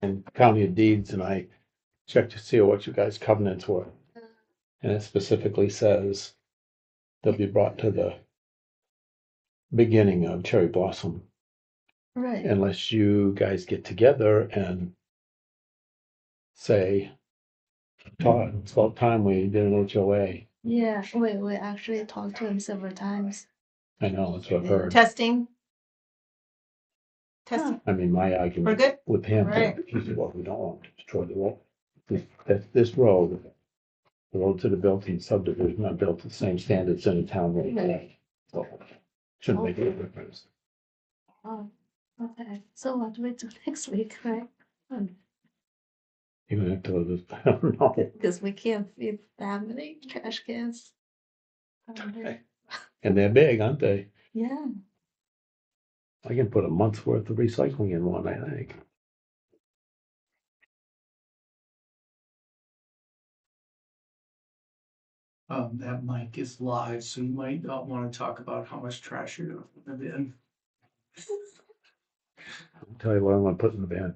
and County of Deeds, and I checked to see what you guys' covenants were. And it specifically says they'll be brought to the beginning of Cherry Blossom Right. unless you guys get together and say, Todd, it's about time we did an HOA. Yeah, we actually talked to him several times. I know, that's what I've heard. Testing. Testing. I mean, my We're argument good? with him, Right. he said, well, we don't want to destroy the road. This road, the road to the built-in subdivision are built to the same standards in a town road. Right. So shouldn't make any difference. Oh, okay. So what do we do next week, right? Even if the, I don't know. Because we can't fit that many trash cans. And they're big, aren't they? Yeah. I can put a month's worth of recycling in one, I think. That mic is live, so you might not want to talk about how much trash you're gonna put in. I'll tell you what I'm gonna put in the bin.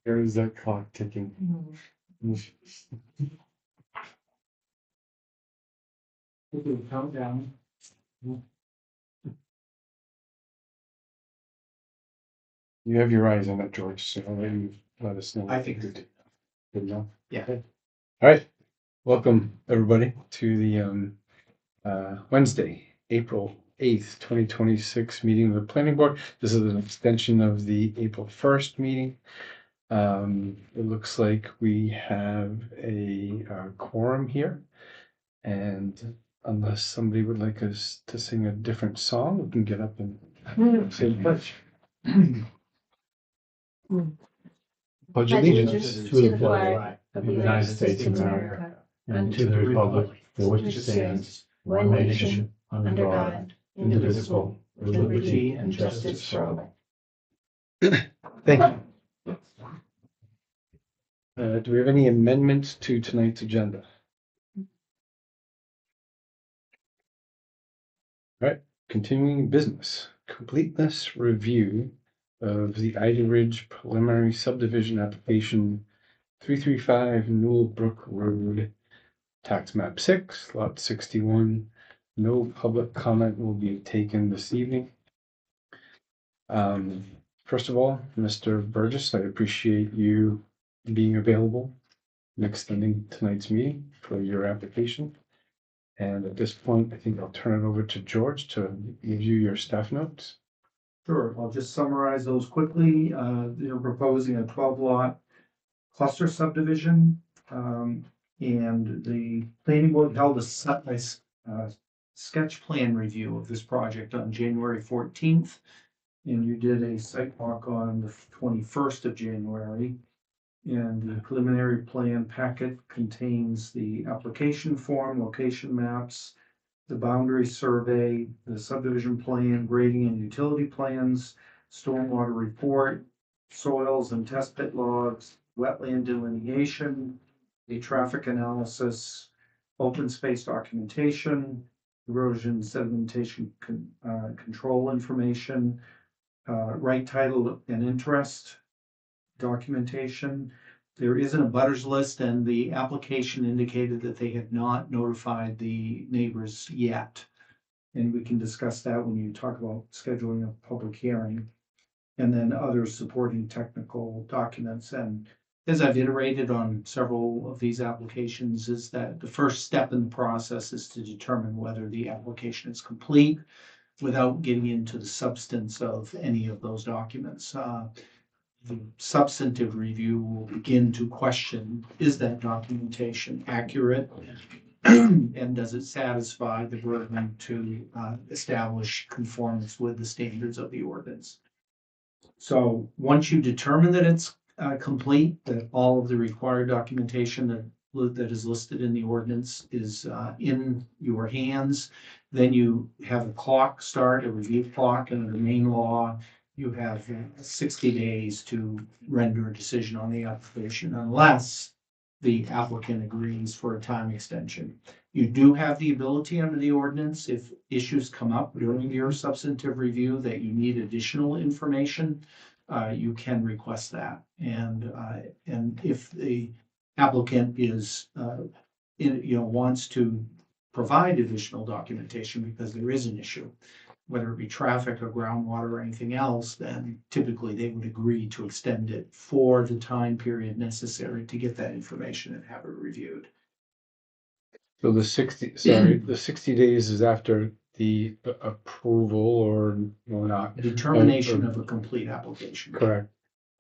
There is that clock ticking. Count down. You have your eyes on it, George, so I'll let us know. I think we did. Good enough. Yeah. Okay. All right. Welcome, everybody, to the Wednesday, April 8th, 2026 meeting of the planning board. This is an extension of the April 1st meeting. It looks like we have a quorum here. And unless somebody would like us to sing a different song, we can get up and say the pledge. Pledge allegiance To the flag of the United States of America and to the republic for which it stands, one nation, under God, indivisible, with liberty and justice for all. Thank you. Do we have any amendments to tonight's agenda? All right, continuing business, completeness review of the Ida Ridge preliminary subdivision application 335 Newell Brook Road, tax map 6, lot 61. No public comment will be taken this evening. First of all, Mr. Burgess, I appreciate you being available and extending tonight's meeting for your application. And at this point, I think I'll turn it over to George to review your staff notes. Sure, I'll just summarize those quickly. They're proposing a 12-lot cluster subdivision. And the planning board held a sketch plan review of this project on January 14th. And you did a site walk on the 21st of January. And the preliminary plan packet contains the application form, location maps, the boundary survey, the subdivision plan, grading and utility plans, stormwater report, soils and test pit logs, wetland delineation, a traffic analysis, open space documentation, erosion sedimentation control information, right title and interest documentation. There isn't a butters list, and the application indicated that they had not notified the neighbors yet. And we can discuss that when you talk about scheduling a public hearing. And then other supporting technical documents and as I've iterated on several of these applications, is that the first step in the process is to determine whether the application is complete without getting into the substance of any of those documents. The substantive review will begin to question, is that documentation accurate? And does it satisfy the burden to establish conformance with the standards of the ordinance? So once you determine that it's complete, that all of the required documentation that is listed in the ordinance is in your hands, then you have a clock start, a review clock, and the main law, you have 60 days to render a decision on the application unless the applicant agrees for a time extension. You do have the ability under the ordinance, if issues come up during your substantive review that you need additional information, you can request that. And if the applicant is, wants to provide additional documentation because there is an issue, whether it be traffic or groundwater or anything else, then typically they would agree to extend it for the time period necessary to get that information and have it reviewed. So the 60 days is after the approval or not. Determination of a complete application. Correct.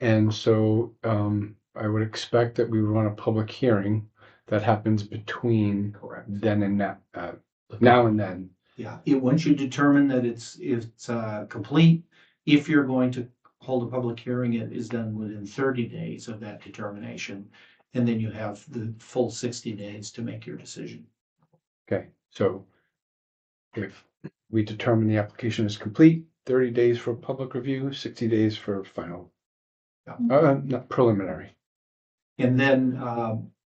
And so I would expect that we would want a public hearing that happens between Correct. then and now, now and then. Yeah, once you determine that it's complete, if you're going to hold a public hearing, it is done within 30 days of that determination. And then you have the full 60 days to make your decision. Okay, so if we determine the application is complete, 30 days for public review, 60 days for final. Not preliminary. And then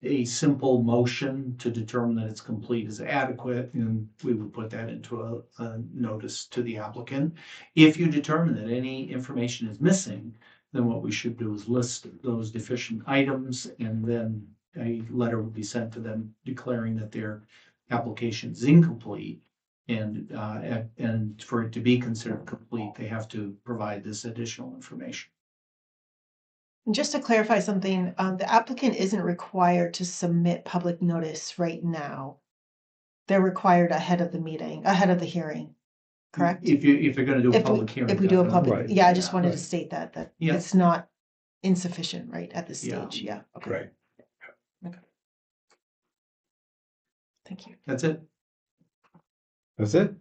a simple motion to determine that it's complete is adequate, and we would put that into a notice to the applicant. If you determine that any information is missing, then what we should do is list those deficient items, and then a letter would be sent to them declaring that their application is incomplete. And for it to be considered complete, they have to provide this additional information. And just to clarify something, the applicant isn't required to submit public notice right now. They're required ahead of the meeting, ahead of the hearing, correct? If you're gonna do a public hearing. If we do a definitely. public, Right. yeah, I just wanted to Right. state that Yeah. it's not insufficient, right, at this Yeah. stage, yeah, okay, Right. thank you. That's it. That's it.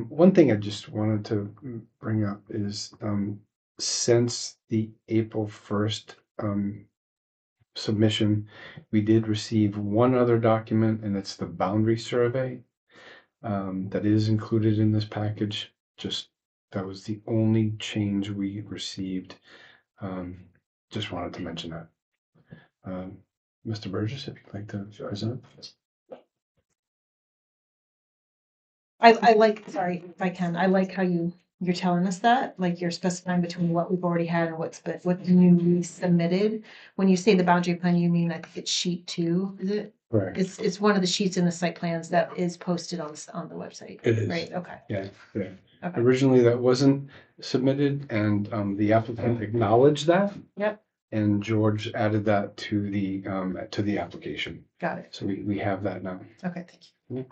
One thing I just wanted to bring up is since the April 1st submission, we did receive one other document, and it's the boundary survey that is included in this package. Just that was the only change we received. Just wanted to mention that. Mr. Burgess, if you'd like to present. I like, sorry, if I can, I like how you're telling us that, like you're specifying between what we've already had and what's newly submitted. When you say the boundary plan, you mean, I think it's sheet 2, is it? Correct. It's one of the sheets in the site plans that is posted on the website. It is. Right, okay. Yeah. Okay. Originally, that wasn't submitted, and the applicant acknowledged that. Yep. And George added that to the application. Got it. So we have that now. Okay, thank you.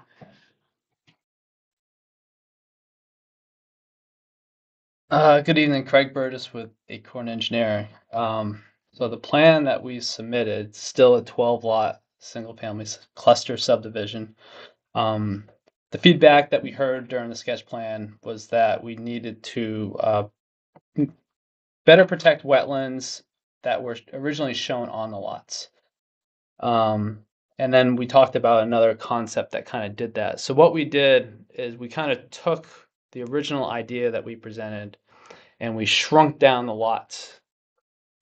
Good evening, Craig Burgess with Acorn Engineering. So the plan that we submitted, still a 12-lot single-family cluster subdivision. The feedback that we heard during the sketch plan was that we needed to better protect wetlands that were originally shown on the lots. And then we talked about another concept that kind of did that. So what we did is we kind of took the original idea that we presented and we shrunk down the lots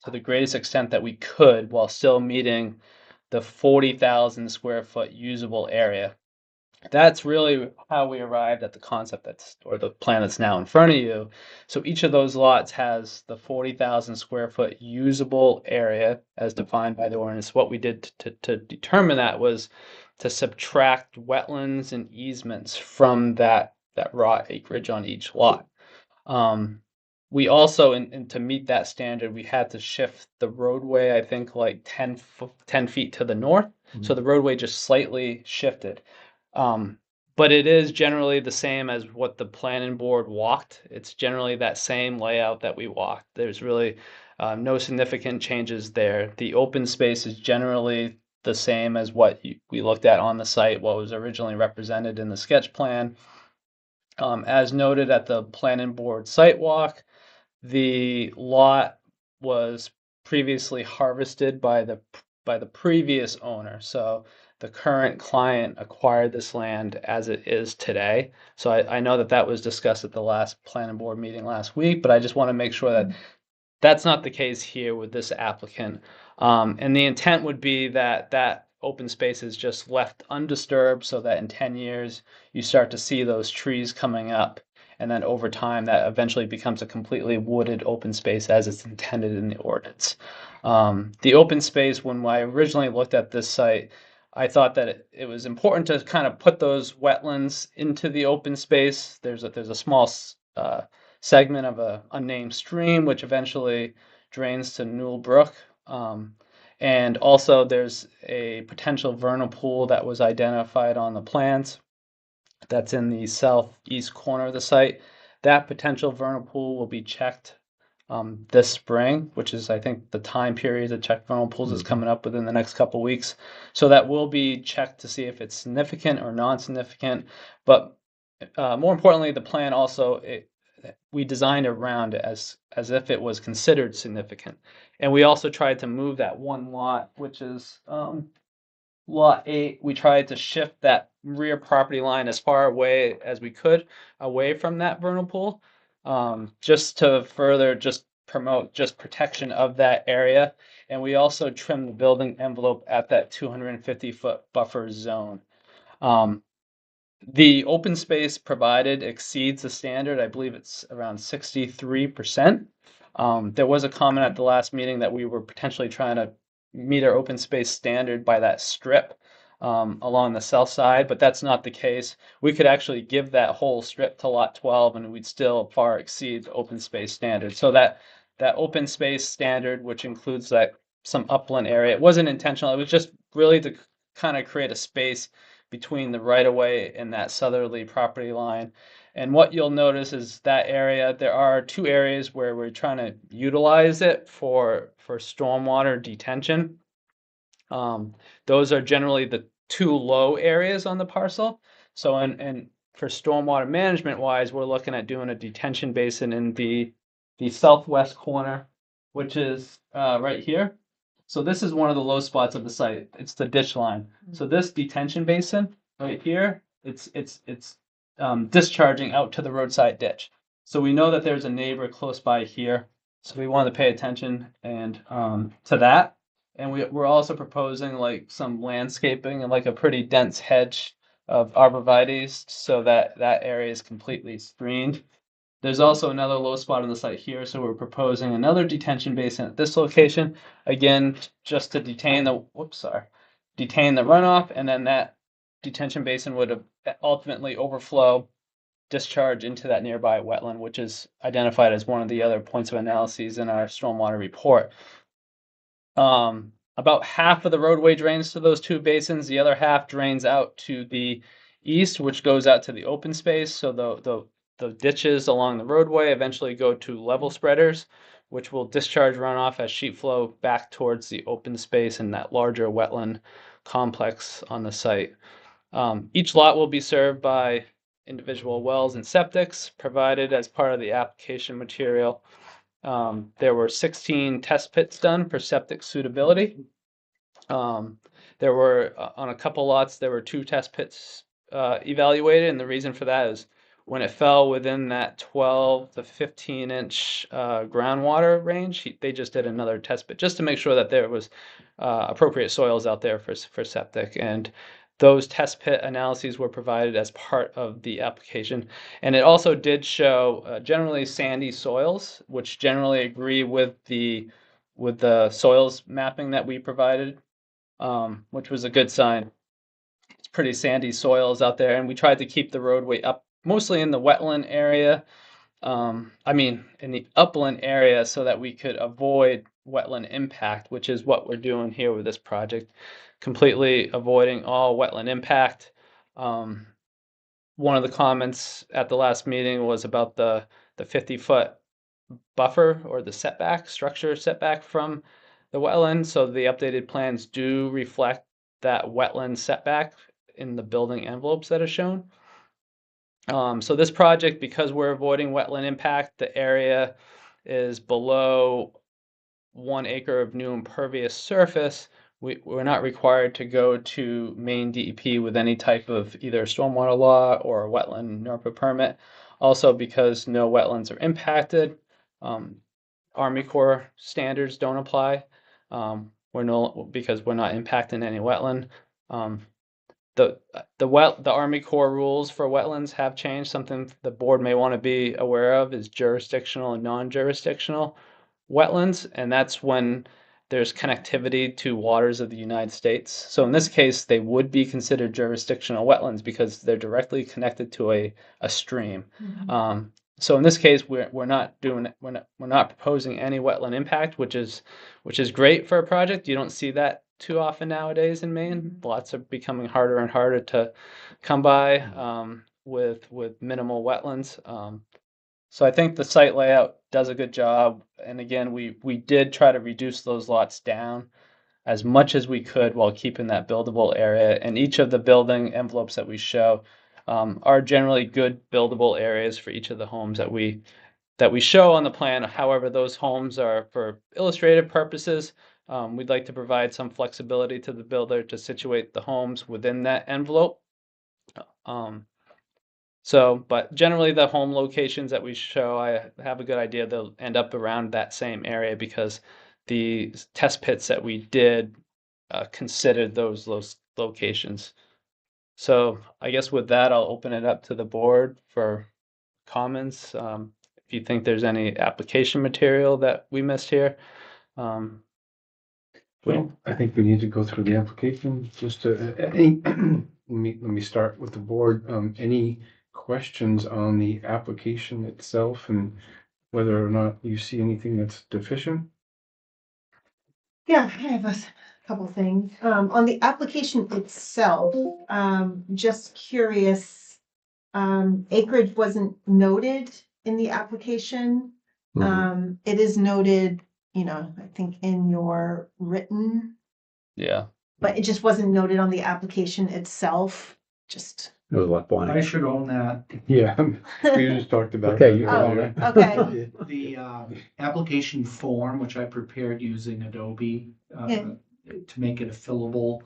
to the greatest extent that we could while still meeting the 40,000 square foot usable area. That's really how we arrived at the concept or the plan that's now in front of you. So each of those lots has the 40,000 square foot usable area as defined by the ordinance. What we did to determine that was to subtract wetlands and easements from that raw acreage on each lot. We also, and to meet that standard, we had to shift the roadway, I think, like 10 feet to the north. So the roadway just slightly shifted. But it is generally the same as what the planning board walked. It's generally that same layout that we walked. There's really no significant changes there. The open space is generally the same as what we looked at on the site, what was originally represented in the sketch plan. As noted at the planning board site walk, the lot was previously harvested by the previous owner. So the current client acquired this land as it is today. So I know that that was discussed at the last planning board meeting last week, but I just want to make sure that that's not the case here with this applicant. And the intent would be that that open space is just left undisturbed so that in 10 years you start to see those trees coming up. And then over time, that eventually becomes a completely wooded open space as it's intended in the ordinance. The open space, when I originally looked at this site, I thought that it was important to kind of put those wetlands into the open space. There's a small segment of a unnamed stream, which eventually drains to Newell Brook. And also there's a potential vernal pool that was identified on the plans that's in the southeast corner of the site. That potential vernal pool will be checked this spring, which is, I think, the time period to check vernal pools is coming up within the next couple weeks. So that will be checked to see if it's significant or non-significant. But more importantly, the plan also, we designed around it as if it was considered significant. And we also tried to move that one lot, which is lot 8. We tried to shift that rear property line as far away as we could away from that vernal pool, just to further just promote just protection of that area. And we also trimmed the building envelope at that 250-foot buffer zone. The open space provided exceeds the standard. I believe it's around 63%. There was a comment at the last meeting that we were potentially trying to meet our open space standard by that strip along the south side, but that's not the case. We could actually give that whole strip to lot 12 and we'd still far exceed the open space standard. So that open space standard, which includes that some upland area, it wasn't intentional. It was just really to kind of create a space between the right-of-way and that southerly property line. And what you'll notice is that area, there are 2 areas where we're trying to utilize it for stormwater detention. Those are generally the 2 low areas on the parcel. So and for stormwater management wise, we're looking at doing a detention basin in the southwest corner, which is right here. So this is one of the low spots of the site. It's the ditch line. So this detention basin right here, it's discharging out to the roadside ditch. So we know that there's a neighbor close by here. So we wanted to pay attention and to that. And we're also proposing like some landscaping and like a pretty dense hedge of arborvitaes so that that area is completely screened. There's also another low spot on the site here, so we're proposing another detention basin at this location, again, just to detain the runoff, and then that detention basin would ultimately overflow, discharge into that nearby wetland, which is identified as one of the other points of analyses in our stormwater report. About half of the roadway drains to those 2 basins. The other half drains out to the east, which goes out to the open space. So the ditches along the roadway eventually go to level spreaders, which will discharge runoff as sheet flow back towards the open space and that larger wetland complex on the site. Each lot will be served by individual wells and septics provided as part of the application material. There were 16 test pits done for septic suitability. There were, on a couple lots, there were 2 test pits evaluated, and the reason for that is when it fell within that 12 to 15 inch groundwater range, they just did another test pit just to make sure that there was appropriate soils out there for septic. And those test pit analyses were provided as part of the application. And it also did show generally sandy soils, which generally agree with the soils mapping that we provided, which was a good sign. It's pretty sandy soils out there, and we tried to keep the roadway up mostly in the wetland area in the upland area so that we could avoid wetland impact, which is what we're doing here with this project, completely avoiding all wetland impact. One of the comments at the last meeting was about the 50-foot buffer or the structure setback from the wetland. So the updated plans do reflect that wetland setback in the building envelopes that are shown. So this project, because we're avoiding wetland impact, the area is below 1 acre of new impervious surface. We're not required to go to Maine DEP with any type of either stormwater law or wetland NERPA permit. Also, because no wetlands are impacted, Army Corps standards don't apply. Because we're not impacting any wetland. The Army Corps rules for wetlands have changed. Something the board may want to be aware of is jurisdictional and non-jurisdictional wetlands, and that's when there's connectivity to waters of the United States. So in this case, they would be considered jurisdictional wetlands because they're directly connected to a stream. So in this case, we're not proposing any wetland impact, which is great for a project. You don't see that too often nowadays in Maine. Lots are becoming harder and harder to come by with minimal wetlands. So I think the site layout does a good job. And again, we did try to reduce those lots down as much as we could while keeping that buildable area. And each of the building envelopes that we show are generally good buildable areas for each of the homes that we show on the plan. However, those homes are for illustrative purposes. We'd like to provide some flexibility to the builder to situate the homes within that envelope. But generally the home locations that we show, I have a good idea they'll end up around that same area because the test pits that we did considered those locations. So I guess with that, I'll open it up to the board for comments. If you think there's any application material that we missed here. Well, I think we need to go through the application. Just let me start with the board. Any questions on the application itself and whether or not you see anything that's deficient? Yeah, I have a couple things. On the application itself, just curious, acreage wasn't noted in the application. It is noted, I think in your written, Yeah. but it just wasn't noted on the application itself. Just It was left blank. I should own that. Yeah, we just talked about Okay, that you earlier. can own it. Okay. The application form, which I prepared using Adobe Yeah. to make it a fillable,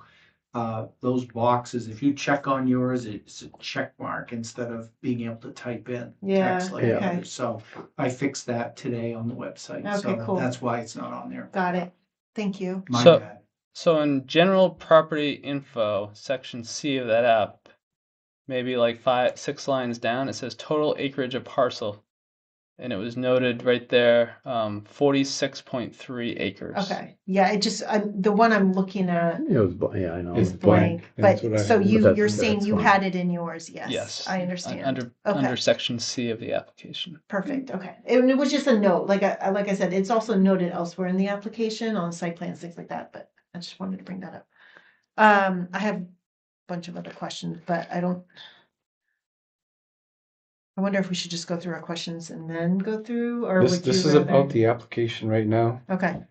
those boxes, if you check on yours, it's a check mark instead of being able to type in Yeah, text like okay. others. So I fixed that today on the website. Okay, So cool. that's why it's not on there. Got it. Thank you. My So- bad. So in general property info, section C of that app, maybe like 6 lines down, it says total acreage of parcel. And it was noted right there, 46.3 acres. Okay. Yeah, it just, the one I'm looking at It was, yeah, I know. is It's blank, blank. That's what I but so have. you're That's- saying that's you fine. had it in yours? Yes. Yes. I understand. Under Okay. section C of the application. Perfect, okay. It was just a note, like I said, it's also noted elsewhere in the application on site plans, things like that, but I just wanted to bring that up. I have a bunch of other questions, but I wonder if we should just go through our questions and then go through, or would you This is rather- about the application right now. Okay,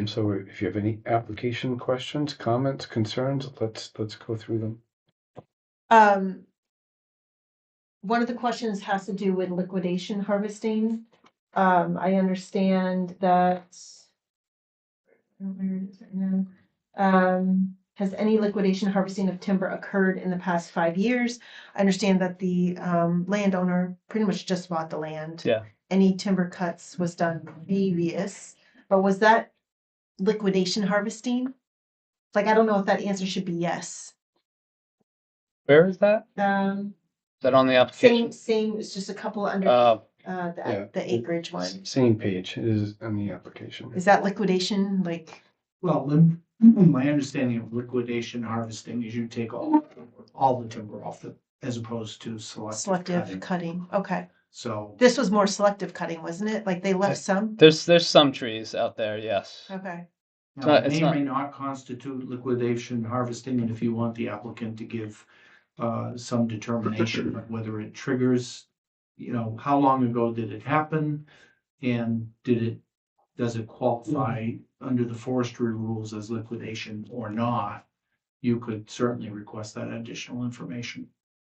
So if you have any application questions, comments, concerns, let's go through them. one of the questions has to do with liquidation harvesting. I understand that. Where is it now? Has any liquidation harvesting of timber occurred in the past 5 years? I understand that the landowner pretty much just bought the land. Yeah. Any timber cuts was done previous, but was that liquidation harvesting? Like, I don't know if that answer should be yes. Where is that? Is that on the application? Same, it's just a couple under Yeah. the acreage one. Same page is on the application. Is that liquidation, like, Well, my understanding of liquidation harvesting is you take all the timber off as opposed to selective selective cutting. cutting? Okay, So, This was more selective cutting, wasn't it? Like they left some? There's some trees out there, yes. Okay, now, it it's may or not- may not constitute liquidation harvesting, and if you want the applicant to give some determination of whether it triggers, how long ago did it happen? And does it qualify under the forestry rules as liquidation or not? You could certainly request that additional information.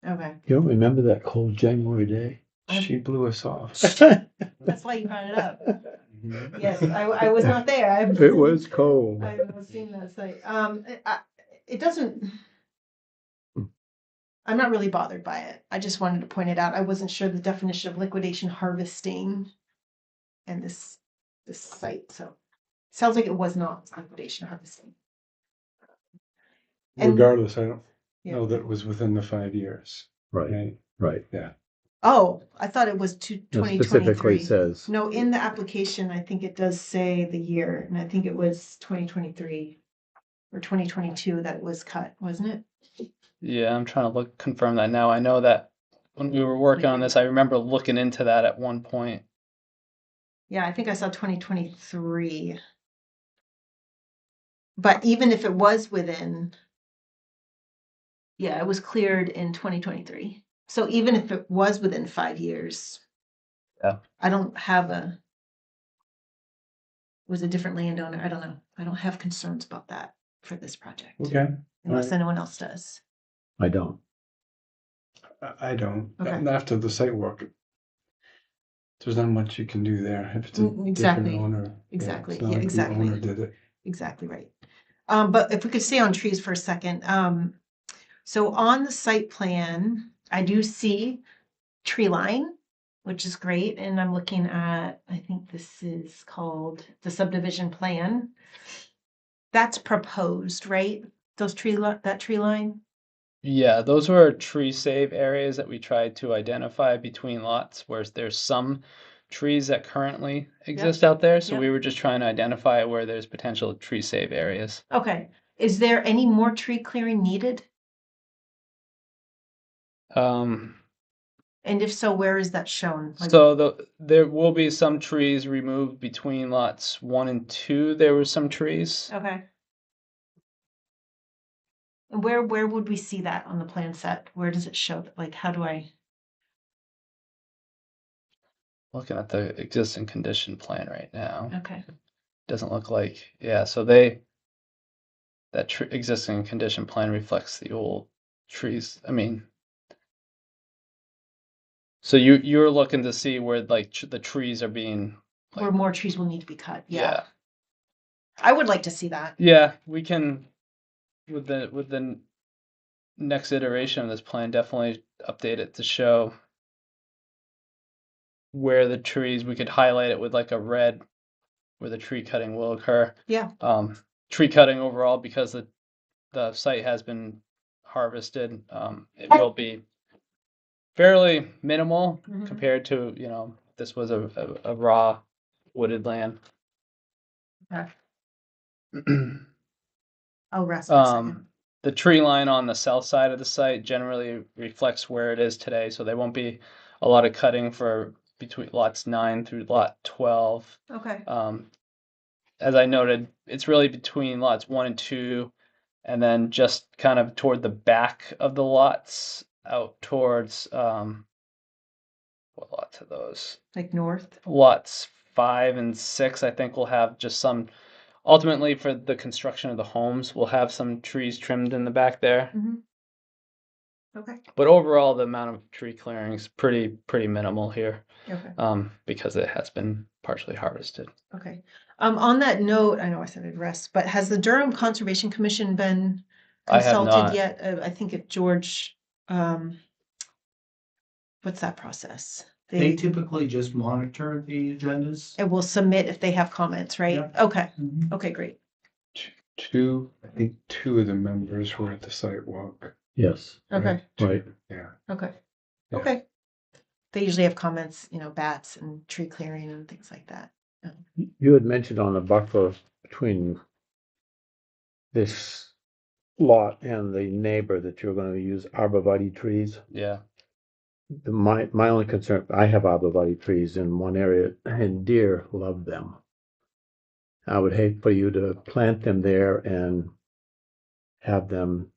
okay. You don't remember that cold January day? She blew us off. That's why you brought it up. Yes, I was not there. It was cold. I haven't seen that site. It doesn't. I'm not really bothered by it. I just wanted to point it out. I wasn't sure the definition of liquidation harvesting and this site, so sounds like it was not liquidation harvesting. And- Regardless, I don't Yeah. know that it was within the 5 years. Right, Right. right. Oh, I thought it was It 2023. specifically says, No, in the application, I think it does say the year, and I think it was 2023 or 2022 that it was cut, wasn't it? Yeah, I'm trying to confirm that now. I know that when we were working on this, I remember looking into that at one point. Yeah, I think I saw 2023. But even if it was within, yeah, it was cleared in 2023. So even if it was within 5 years, Yeah. I don't have it was a different landowner. I don't know. I don't have concerns about that for this project. Okay. Unless Alright. anyone else does. I don't. I don't. Okay. And after the site work, there's not much you can do there if it's a Exactly. different owner. Exactly. It's not Yeah, like the exactly. owner did it. Exactly right. But if we could stay on trees for a second, so on the site plan, I do see tree line, which is great, and I'm looking at, I think this is called the subdivision plan. That's proposed, right? Those that tree line? Yeah, those were tree save areas that we tried to identify between lots, whereas there's some trees that currently exist out there. So Yep. we were just trying to identify where there's potential tree save areas. Okay. Is there any more tree clearing needed? Um, And if so, where is that shown? Like- so there will be some trees removed between lots 1 and 2. There were some trees. Okay. And where would we see that on the plan set? Where does it show? Like, how do I? Looking at the existing condition plan right now, Okay. doesn't look like, yeah, so that existing condition plan reflects the old trees. I mean, so you're looking to see where like the trees are being, Where more trees will need to be cut. Yeah. yeah. I would like to see that. Yeah, we can, with the next iteration of this plan, definitely update it to show where the trees, we could highlight it with like a red where the tree cutting will occur. Yeah. Tree cutting overall, because the site has been harvested, it will be fairly minimal Mhm. compared to, this was a raw wooded land. Okay. I'll rest for a second. The tree line on the south side of the site generally reflects where it is today, so there won't be a lot of cutting for between lots 9 through lot 12. Okay. As I noted, it's really between lots 1 and 2, and then just kind of toward the back of the lots out towards, what lots are those? Like north. Lots 5 and 6, I think, will have just some. Ultimately, for the construction of the homes, we'll have some trees trimmed in the back there. Mm-hmm. Okay. But overall, the amount of tree clearing is pretty minimal here, Okay. because it has been partially harvested. Okay. On that note, I know I said I'd rest, but has the Durham Conservation Commission been I have consulted not. yet? I think if George, what's that process? They typically just monitor the agendas. It will submit if they have comments, right? Yeah. Okay. Okay, great. I think two of the members were at the site walk. Yes, Okay. right. Yeah. Okay. Yeah. Okay. They usually have comments, bats and tree clearing and things like that. You had mentioned on the buffer between this lot and the neighbor that you're gonna use arborvitae trees. Yeah. My only concern, I have arborvitae trees in one area and deer love them. I would hate for you to plant them there and have them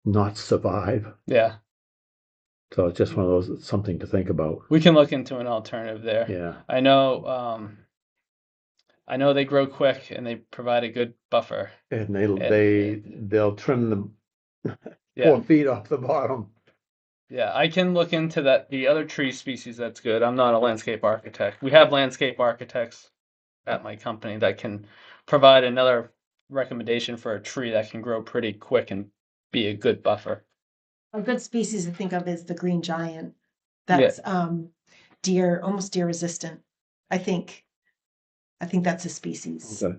not survive. Yeah, So it's just one of those, something to think about. we can look into an alternative there. Yeah. I know they grow quick and they provide a good buffer. And And- they'll trim them Yeah. 4 feet off the bottom. Yeah, I can look into that. The other tree species that's good. I'm not a landscape architect. We have landscape architects at my company that can provide another recommendation for a tree that can grow pretty quick and be a good buffer. A good species to think of is the green giant. Yeah. That's almost deer resistant. I think that's a species. Okay.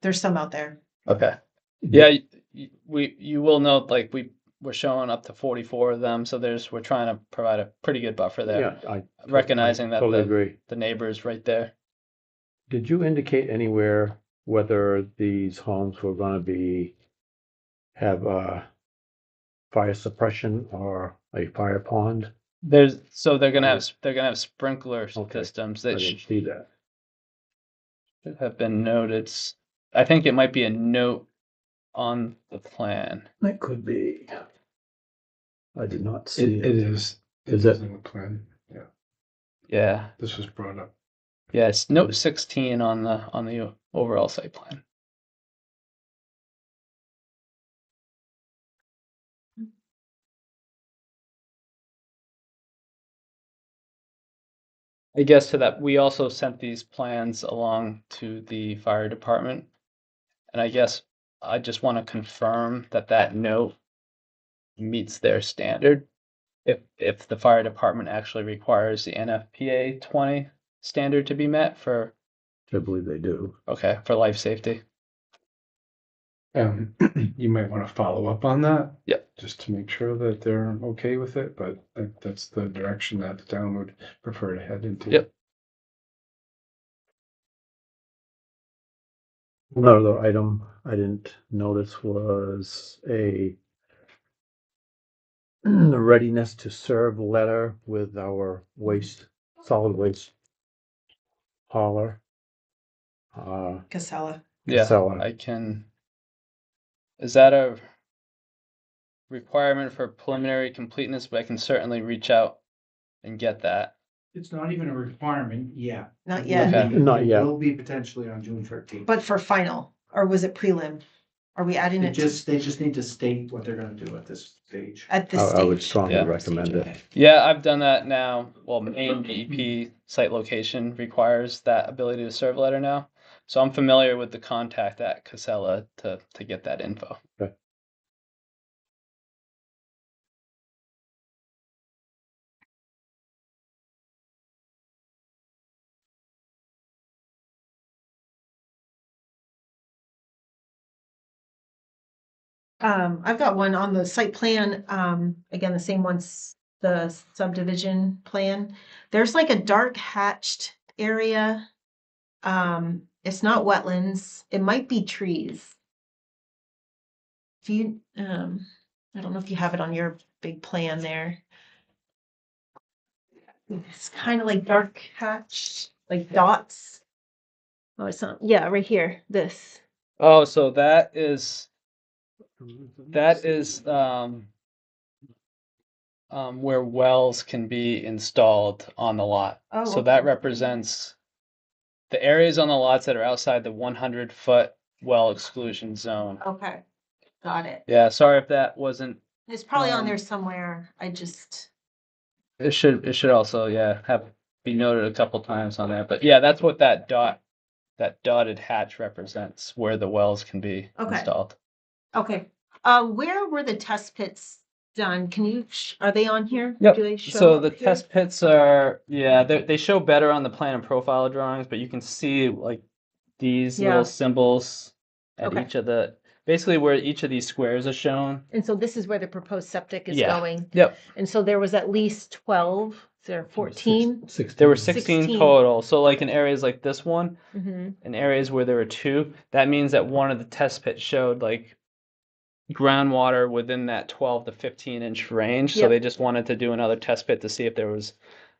There's some out there. Okay. Yeah, you will note like we're showing up to 44 of them, so we're trying to provide a pretty good buffer there. Yeah, I Recognizing that totally agree. the neighbor's right there. Did you indicate anywhere whether these homes were gonna have fire suppression or a fire pond? They're gonna have sprinkler Okay. systems I that didn't see that. should have been noted. I think it might be a note on the plan. That could be. I did not see It it. is. Is it? in the plan? Yeah, Yeah. this was brought up. Yeah, it's note 16 on the overall site plan. I guess to that, we also sent these plans along to the fire department. And I guess I just want to confirm that note meets their standard. If the fire department actually requires the NFPA 20 standard to be met for I believe they do. life safety. You might want to follow up on that. Yep. Just to make sure that they're okay with it, but that's the direction that the town would prefer to head into. Yep. Another item I didn't notice was a readiness to serve letter with our solid waste hauler. Casella. Yeah, Casella. I can. Is that a requirement for preliminary completeness? But I can certainly reach out and get that. It's not even a requirement yet. Not yet. Okay. Not yet. It will be potentially on June 13th. But for final, or was it prelim? Are we adding They it to- just need to state what they're gonna do at this stage. at this I would stage? strongly Yeah. recommend it. Yeah, I've done that now. Well, Maine DEP site location requires that ability to serve letter now. So I'm familiar with the contact at Casella to get that info. Okay. I've got one on the site plan, again, the same one's the subdivision plan. There's like a dark hatched area. It's not wetlands, it might be trees. If you, I don't know if you have it on your big plan there. It's kind of like dark hatched, like dots. Oh, it's not, yeah, right here, this. Oh, so that is where wells can be installed on the lot. Oh, So okay. that represents the areas on the lots that are outside the 100-foot well exclusion zone. Okay, got it. Yeah, sorry if that wasn't. It's probably on Um, there somewhere. I just, It should also be noted a couple times on there. But yeah, that's what that dotted hatch represents, where the wells can be Okay. installed. okay. Where were the test pits done? Can you, are they on here? Yep. Do they show So up the here? test pits are, they show better on the plan and profile drawings, but you can see like these Yeah. little symbols at Okay. each of basically where each of these squares are shown. And so this is where the proposed septic is Yeah. going. Yep. And so there was at least 12, is there 14? 16. There were 16 16. total. So like in areas like this one, Mm-hmm. in areas where there were 2, that means that one of the test pits showed like groundwater within that 12 to 15-inch range. So Yep. they just wanted to do another test pit to see if there was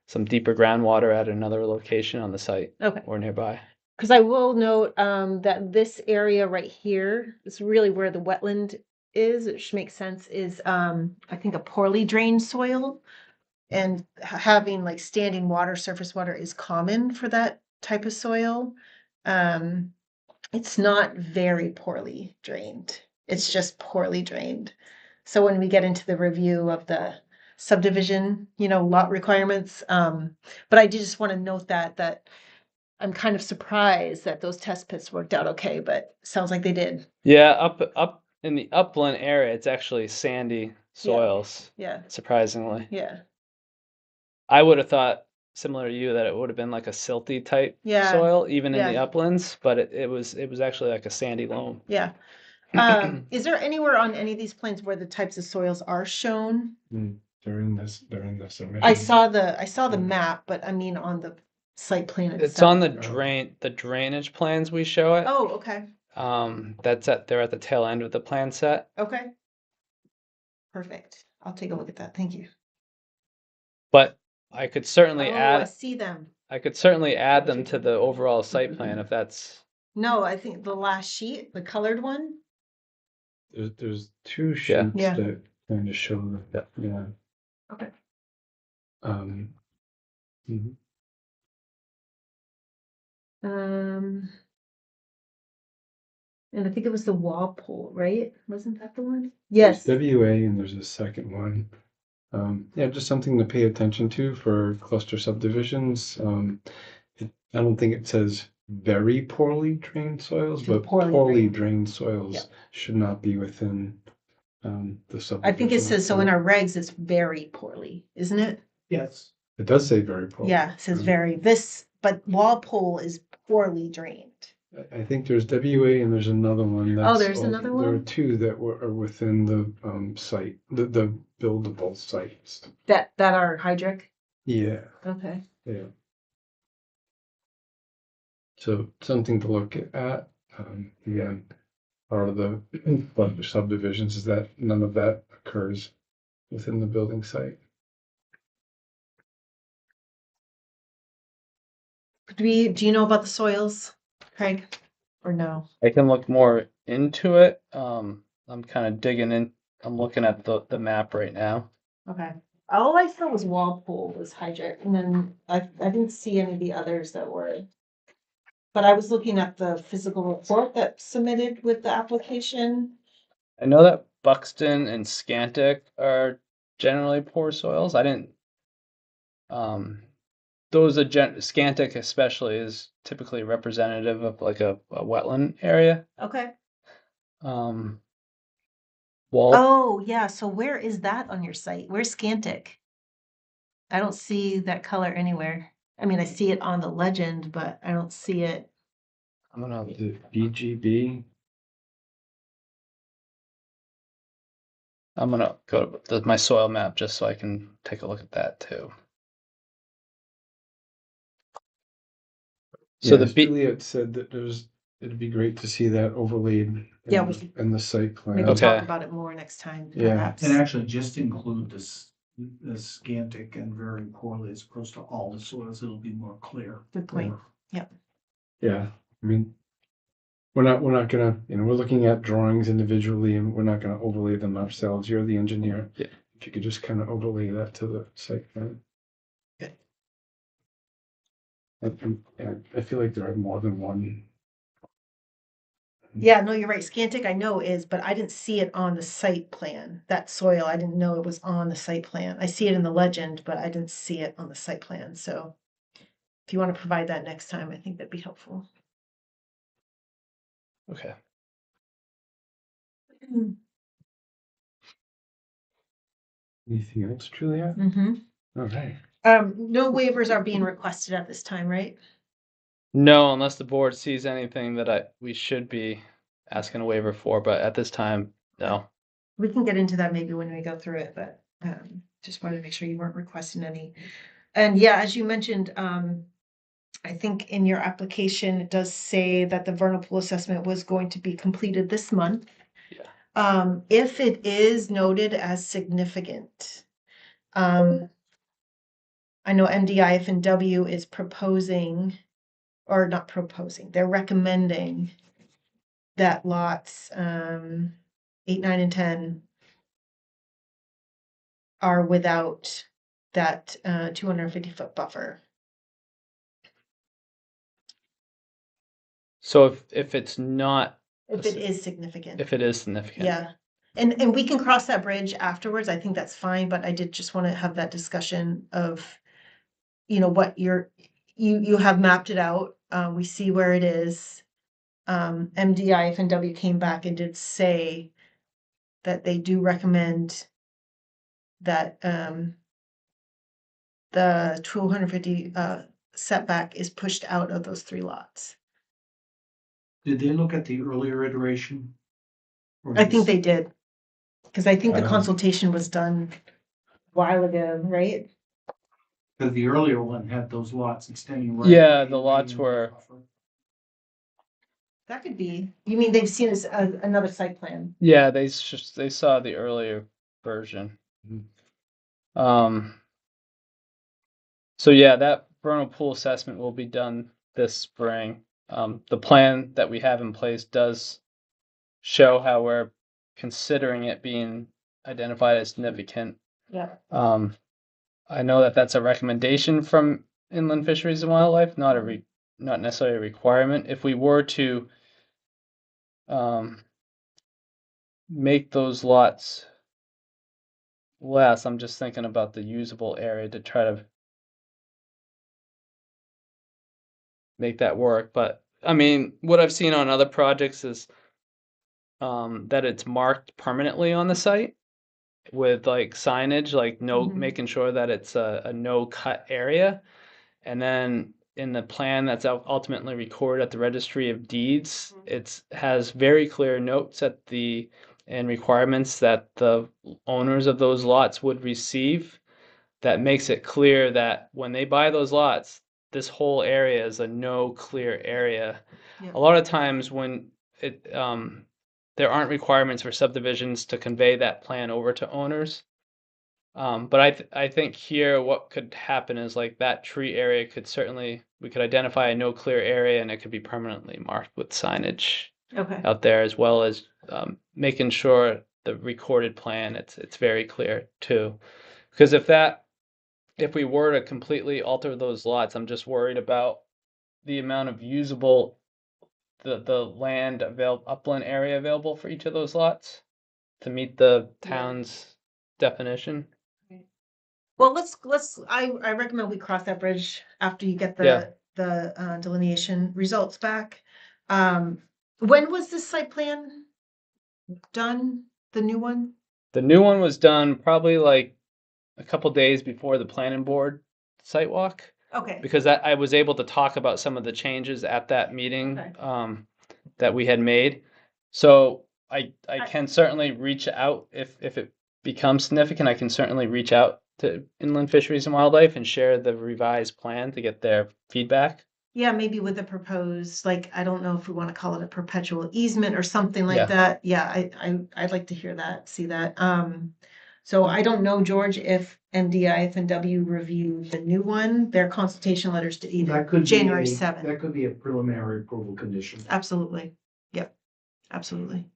some deeper groundwater at another location on the site Okay. or nearby. Because I will note that this area right here is really where the wetland is, which makes sense, is I think a poorly drained soil. And having like standing water, surface water is common for that type of soil. It's not very poorly drained. It's just poorly drained. So when we get into the review of the subdivision, lot requirements, but I did just want to note that I'm kind of surprised that those test pits worked out okay, but sounds like they did. Yeah, up in the upland area, it's actually sandy soils, Yeah, surprisingly. yeah, I would have thought, similar to you, that it would have been like a silty type Yeah, soil, even in the yeah. uplands, but it was actually like a sandy loam. yeah. Is there anywhere on any of these plans where the types of soils are shown? They're in this submission. I saw the map, but I mean on the site plan itself. It's on the drainage plans we show it. Oh, okay, They're at the tail end of the plan set. okay. Perfect. I'll take a look at that. Thank you. But I could certainly Oh, I add see them. them to the overall site plan if that's No, I think the last sheet, the colored one. There's two Yeah. sheets Yeah. that kind of show that. Yeah. Okay. Mhm. And I think it was the Walpole, right? Wasn't that the one? There's Yes. WA and there's a second one. Yeah, just something to pay attention to for cluster subdivisions. I don't think it says very poorly drained soils, Just but poorly poorly drained. drained soils Yep. should not be within the subdivision. I think it says, so in our regs, it's very poorly, isn't it? Yes. It does say very poorly. Yeah, it says Um, very, but Walpole is poorly drained. I think there's WA and there's another one. There's another There are one? two that are within the site, the buildable sites. That are hydric? Yeah, Okay. yeah. So something to look at. Again, part of the cluster subdivisions is that none of that occurs within the building site. Do you know about the soils, Craig? Or no? I can look more into it. I'm kind of digging in. I'm looking at the map right now. Okay. All I saw was Walpole was hydric, and then I didn't see any of the others that were. But I was looking at the physical report that's submitted with the application. I know that Buxton and Scantic are generally poor soils. I didn't. Those are Scantic especially is typically representative of like a wetland area. Okay. Wall. Oh, yeah. So where is that on your site? Where's Scantic? I don't see that color anywhere. I mean, I see it on the legend, but I don't see it. I'm gonna. The BGB. I'm gonna go to my soil map just so I can take a look at that too. So Yeah, the B. Juliet said that it'd be great to see that overlaid Yeah, we could in the site plan. maybe Okay. talk about it more next time, Yeah. perhaps. And actually just include this scantic and very poorly as opposed to all the soils, it'll be more clear. Good point. Yeah, I mean, we're not gonna, we're looking at drawings individually and we're not gonna overlay them ourselves. You're the engineer. Yeah. If you could just kind of overlay that to the site plan. Okay. I feel like there are more than one. Yeah, no, you're right. Scantic I know is, but I didn't see it on the site plan. That soil, I didn't know it was on the site plan. I see it in the legend, but I didn't see it on the site plan. So if you want to provide that next time, I think that'd be helpful. Okay. Anything else, Juliet? Mm-hmm. All right. No waivers are being requested at this time, right? No, unless the board sees anything that we should be asking a waiver for, but at this time, no. We can get into that maybe when we go through it, but just wanted to make sure you weren't requesting any. And yeah, as you mentioned, I think in your application, it does say that the vernal pool assessment was going to be completed this month. Yeah. If it is noted as significant, I know MDIF&W is proposing, or not proposing, they're recommending that lots 8, 9, and 10 are without that 250-foot buffer. So if it's not, If it is significant. if it is significant. Yeah. And we can cross that bridge afterwards. I think that's fine, but I did just want to have that discussion of, what you have mapped it out. We see where it is. MDIF&W came back and did say that they do recommend that the 250 setback is pushed out of those 3 lots. Did they look at the earlier iteration? Or I think just- they did. Because I think the Um, consultation was done a while ago, right? Cause the earlier one had those lots extending right. Yeah, away, the lots right in were- buffer. That could be. You mean they've seen another site plan? Yeah, they saw the earlier version. So yeah, that vernal pool assessment will be done this spring. The plan that we have in place does show how we're considering it being identified as significant. Yeah. I know that that's a recommendation from Inland Fisheries and Wildlife, not necessarily a requirement. If we were to make those lots less, I'm just thinking about the usable area to try to make that work. But I mean, what I've seen on other projects is that it's marked permanently on the site with like signage, like Mhm. making sure that it's a no cut area. And then in the plan that's ultimately recorded at the Registry of Deeds, it has very clear notes and requirements that the owners of those lots would receive. That makes it clear that when they buy those lots, this whole area is a no clear area. Yeah. A lot of times when there aren't requirements for subdivisions to convey that plan over to owners. But I think here what could happen is like that tree area we could identify a no clear area and it could be permanently marked with signage Okay. out there, as well as making sure the recorded plan it's very clear too. Because if we were to completely alter those lots, I'm just worried about the amount of usable the land upland area available for each of those lots to meet the town's definition. Well, I recommend we cross that bridge after you get Yeah. the delineation results back. When was this site plan done? The new one? The new one was done probably like a couple days before the planning board site walk, Okay. because I was able to talk about some of the changes at that meeting Okay. that we had made. So I can certainly reach out if it becomes significant. I can certainly reach out to Inland Fisheries and Wildlife and share the revised plan to get their feedback. Yeah, maybe with a proposed, like, I don't know if we want to call it a perpetual easement or something like Yeah. that. Yeah, I'd like to hear that, see that. So I don't know, George, if MDIF&W reviewed the new one, their consultation letters to either That could be January a- 7th. That could be a preliminary approval condition. Absolutely. Yep, absolutely.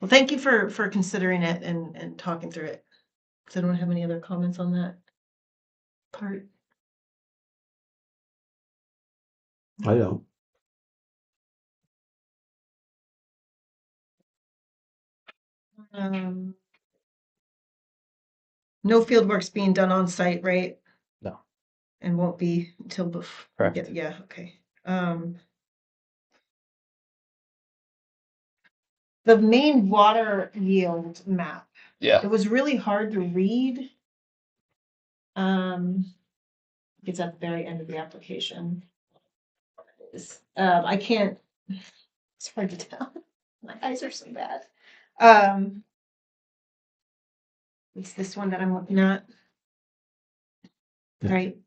Well, thank you for considering it and talking through it. Does anyone have any other comments on that part? I don't. No field work's being done on site, right? No. And won't be until before. Correct. Yeah, okay. The main water yield map, Yeah. it was really hard to read. It's at the very end of the application. I can't, it's hard to tell. My eyes are so bad. It's this one that I'm looking at. Yeah. Right.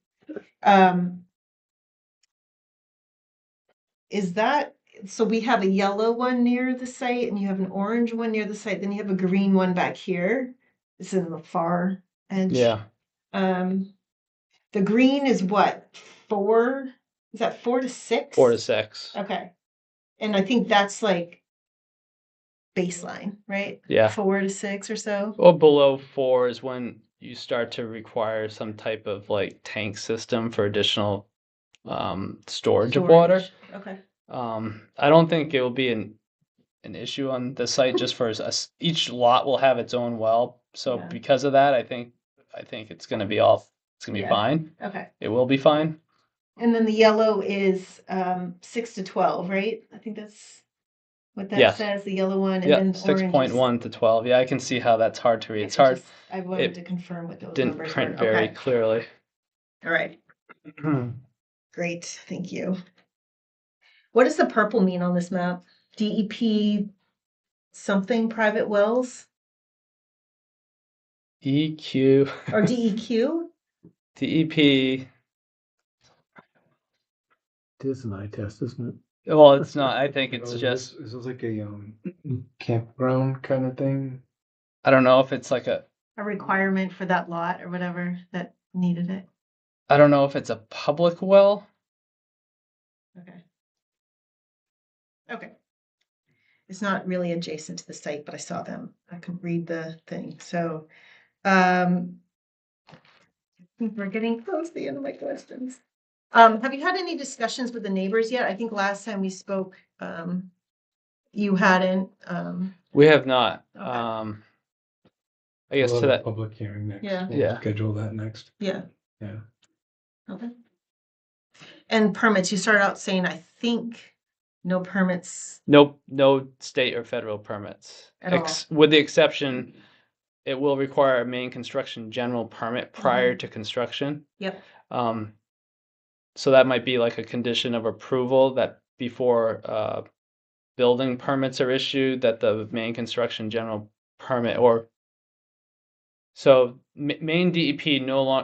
Is that so we have a yellow one near the site and you have an orange one near the site, then you have a green one back here. This is in the far edge. Yeah. The green is what, 4? Is that 4 to 6? 4 to 6. Okay. And I think that's like baseline, right? Yeah. 4 to 6 or so. Or below 4 is when you start to require some type of like tank system for additional storage of water. Okay. I don't think it will be an issue on the site just for us. Each lot will have its own well. So Yeah. because of that, I think it's going to be Yeah. fine. Okay. It will be fine. And then the yellow is 6 to 12, right? I think that's what that Yes. says, the yellow one. And Yeah, then orange is- 6.1 to 12. Yeah, I can see how that's hard to read. It's I hard. just- I wanted It to confirm what those Didn't numbers print were. very Okay. clearly. All right. Great. Thank you. What does the purple mean on this map? DEP something private wells EQ, or DEQ? DEP. It is an eye test, isn't it? Well, it's not. I think it's Oh, just. Is this like a campground kind of thing? I don't know if it's like a. A requirement for that lot or whatever that needed it. I don't know if it's a public well. Okay. Okay. It's not really adjacent to the site, but I saw them. I could read the thing. So, I think we're getting close to the end of my questions. Have you had any discussions with the neighbors yet? I think last time we spoke, you hadn't. We have not. Okay. I guess We'll to have a that. public hearing next. Yeah. We'll Yeah. schedule that next. Yeah. Yeah. Okay. And permits, you started out saying, I think, no permits No state or federal permits. At all. With the exception, it will require a main construction general permit prior to construction. Yep. So that might be like a condition of approval that before building permits are issued, that the main construction general permit main DEP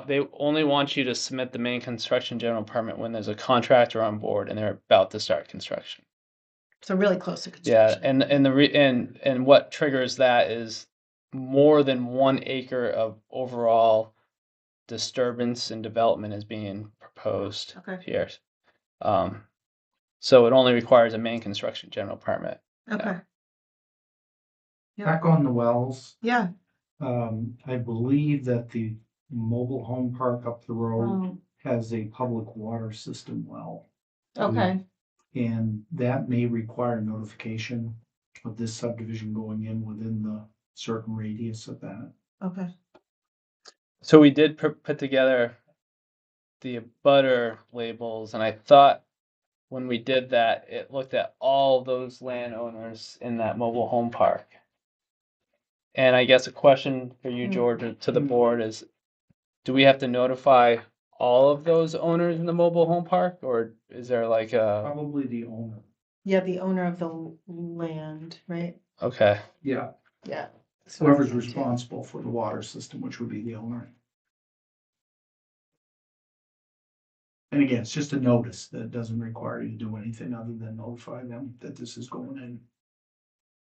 they only want you to submit the main construction general permit when there's a contractor on board and they're about to start construction. So really close to Yeah, construction. and what triggers that is more than 1 acre of overall disturbance and development is being proposed Okay. here. So it only requires a main construction general permit. Okay. Yeah. Back on the wells, Yeah. I believe that the mobile home park up the road Oh, has a public water system well. okay. And that may require notification of this subdivision going in within the certain radius of that. Okay. So we did put together the abutter labels, and I thought when we did that, it looked at all those landowners in that mobile home park. And I guess a question for you, George, or to the board is, do we have to notify all of those owners in the mobile home park, or is there like a, Probably the owner. Yeah, the owner of the land, right? okay, Yeah, Yeah. whoever's responsible for the water system, which would be the owner. And again, it's just a notice that doesn't require you to do anything other than notify them that this is going in.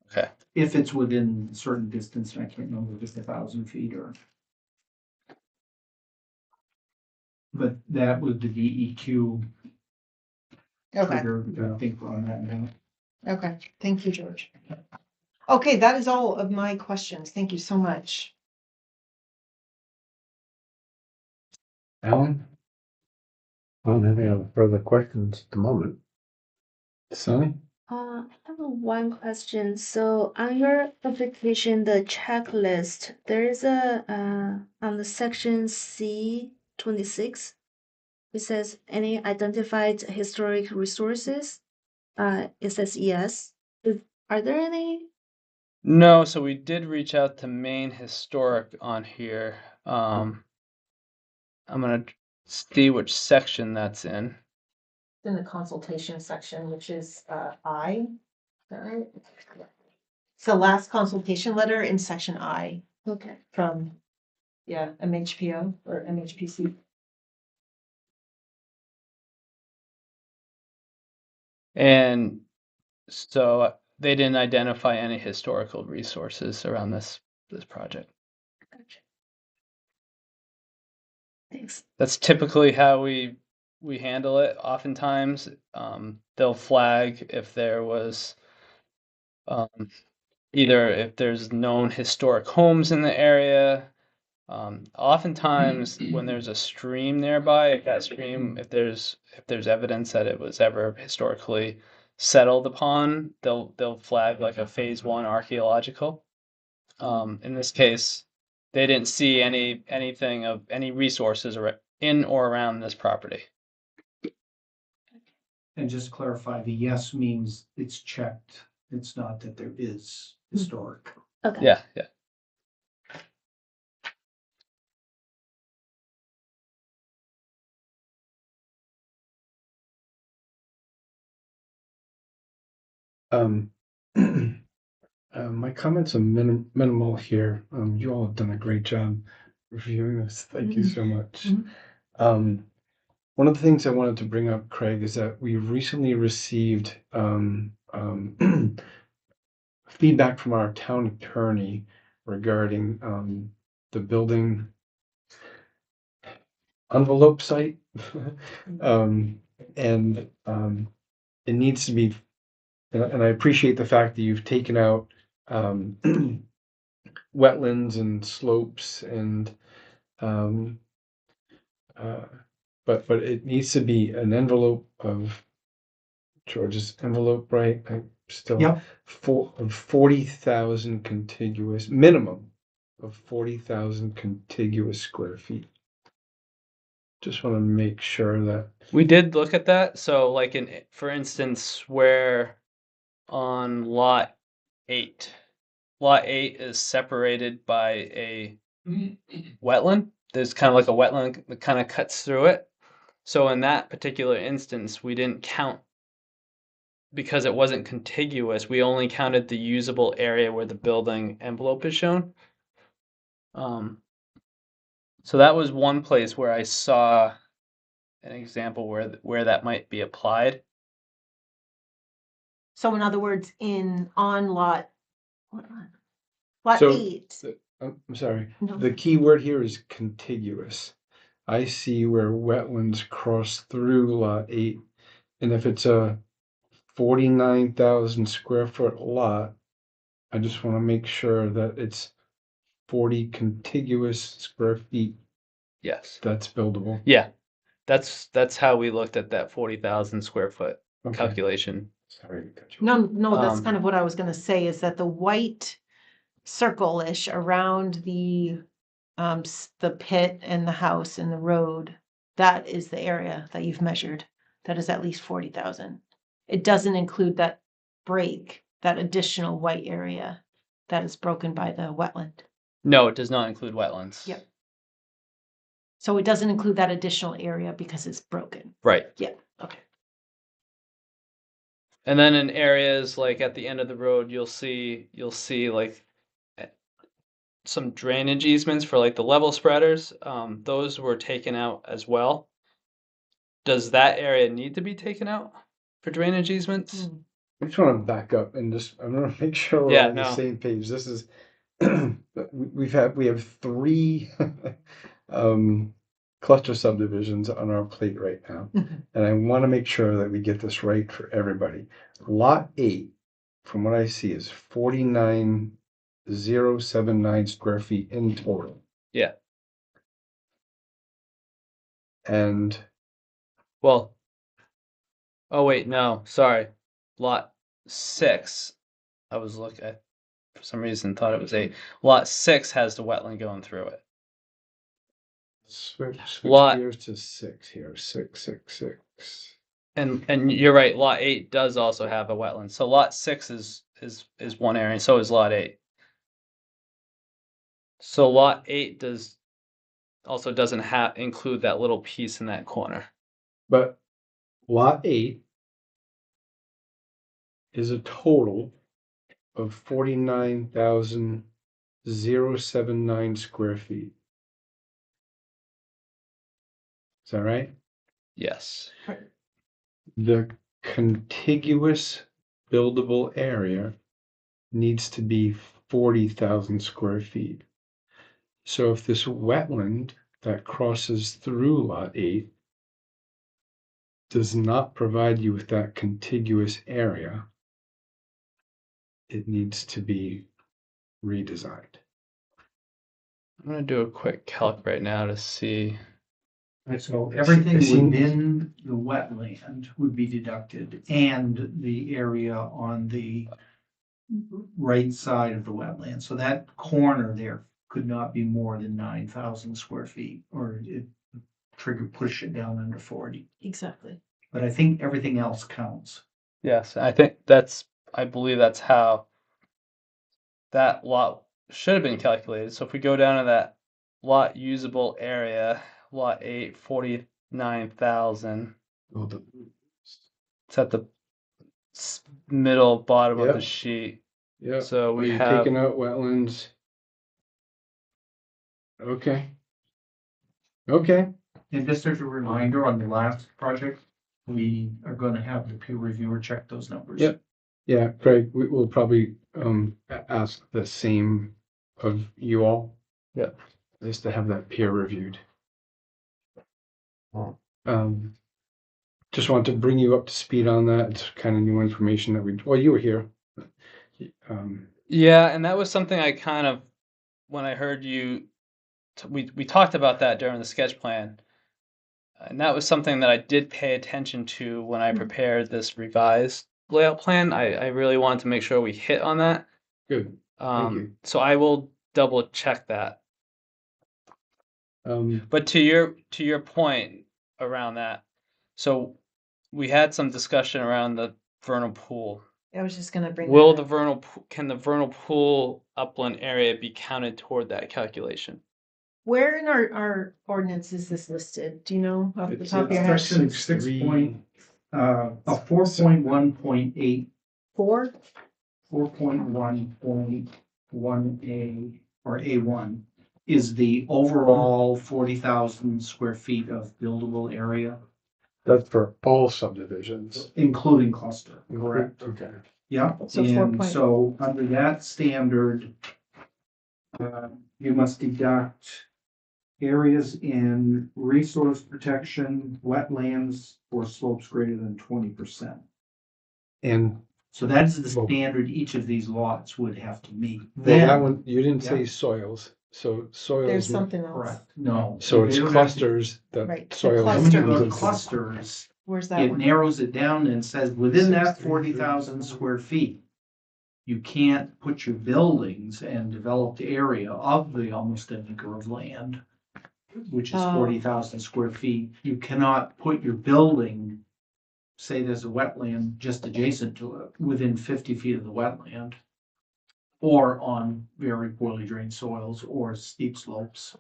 okay. If it's within a certain distance, and I can't remember if it's 1,000 feet or. But that was the DEQ Okay. trigger, I think, on that now. Okay. Thank you, George. Okay, that is all of my questions. Thank you so much. Alan? I don't have any further questions at the moment. Sonny? I have one question. So on your application, the checklist, there is a on the section C26, it says any identified historic resources. It says yes. Are there any? No, so we did reach out to Maine Historic on here. I'm gonna see which section that's in. In the consultation section, which is I. Is that right? It's the last consultation letter in section I Okay. from, yeah, MHPO or MHPC. And So they didn't identify any historical resources around this project. Gotcha. Thanks. That's typically how we handle it. Oftentimes, they'll flag if there was either if there's known historic homes in the area. Oftentimes, when there's a stream nearby, if that stream, if there's evidence that it was ever historically settled upon, they'll flag like a phase 1 archaeological. In this case, they didn't see anything of any resources in or around this property. And just to clarify, the yes means it's checked. It's not that there is historic. Okay. Yeah. My comments are minimal here. You all have done a great job reviewing this. Thank you so much. One of the things I wanted to bring up, Craig, is that we recently received feedback from our town attorney regarding the building envelope site. And it needs to be, and I appreciate the fact that you've taken out wetlands and slopes and but it needs to be an envelope of George's envelope, right? I still Yep. 40,000 contiguous minimum of 40,000 contiguous square feet. Just want to make sure that We did look at that. So, like for instance, where on lot 8 is separated by a wetland. There's kind of like a wetland that kind of cuts through it. So in that particular instance, we didn't count because it wasn't contiguous. We only counted the usable area where the building envelope is shown. So that was one place where I saw an example where that might be applied. So in other words, on lot, what lot So- 8. I'm sorry. No. The key word here is contiguous. I see where wetlands cross through lot 8, and if it's a 49,000 square foot lot, I just want to make sure that it's 40 contiguous square feet Yes. that's buildable. Yeah. That's how we looked at that 40,000 square foot Okay. calculation. Sorry to cut you. No, that's Um, kind of what I was gonna say, is that the white circle-ish around the pit and the house and the road, that is the area that you've measured. That is at least 40,000. It doesn't include that break, that additional white area that is broken by the wetland. No, it does not include wetlands. Yep. So it doesn't include that additional area because it's broken. Right. Yeah, okay. And then in areas like at the end of the road, you'll see like some drainage easements for like the level spreaders. Those were taken out as well. Does that area need to be taken out for drainage easements? I just want to back up and I want to make sure we're Yeah, on the no. same page. This is we have 3 cluster subdivisions on our plate right now, and I want to make sure that we get this right for everybody. Lot 8, from what I see, is 49,079 square feet in total. Yeah. And Well, oh wait, no, sorry. Lot 6. I was looking at, for some reason, thought it was 8. Lot 6 has the wetland going through it. switch Lot- gears to 6 here. 6. And you're right, lot 8 does also have a wetland. So lot 6 is one area, and so is lot 8. So lot 8 doesn't include that little piece in that corner. But lot 8 is a total of 49,079 square feet. Is that right? Yes. The contiguous buildable area needs to be 40,000 square feet. So if this wetland that crosses through lot 8 does not provide you with that contiguous area, it needs to be redesigned. I'm gonna do a quick calc right now to see. Right, so everything it seems- within the wetland would be deducted and the area on the right side of the wetland. So that corner there could not be more than 9,000 square feet or it push it down under 40. Exactly. But I think everything else counts. Yes, I believe that's how that lot should have been calculated. So if we go down to that lot usable area, lot 8, 49,000. Hold on. It's at the middle bottom of the Yep. sheet. Yeah. So Are we you have taking out wetlands? Okay. Okay. And just as a reminder, on the last project, we are gonna have the peer reviewer check those numbers. Yep. Yeah, Craig, we will probably ask the same of you all. Yeah. Just to have that peer reviewed. Oh. Just want to bring you up to speed on that. It's kind of new information that well, you were here. Yeah, and that was something I kind of when I heard you we talked about that during the sketch plan. And that was something that I did pay attention to when I prepared this revised layout plan. I really wanted to make sure we hit on that. Good. Thank you. So I will double check that. Um, But to your point around that, so we had some discussion around the vernal pool. I was just gonna bring. Will that the up. can the vernal pool upland area be counted toward that calculation? Where in our ordinance is this listed? Do you know off the It's- top of your head? Section 6 three- point, 4.1.8, 4? 4.1.1A or A1 is the overall 40,000 square feet of buildable area, That's for all subdivisions. including cluster, correct? Okay. Yeah, So 4 and point- so under that standard, you must deduct areas in resource protection, wetlands, or slopes greater than 20%. And So that's the Well- standard each of these lots would have to meet. well, that Then, one, you didn't say Yeah. soils, so soils. There's something else. correct, no. So it's They don't have to- clusters Right, that the soils. When you cluster. go to includes. clusters, Where's that it one? narrows it down and says within that 40,000 square feet, you can't put your buildings and developed area of the almost an acre of land, which is Oh. 40,000 square feet. You cannot put your building, say there's a wetland just adjacent to it, within 50 feet of the wetland, or on very poorly drained soils or steep slopes.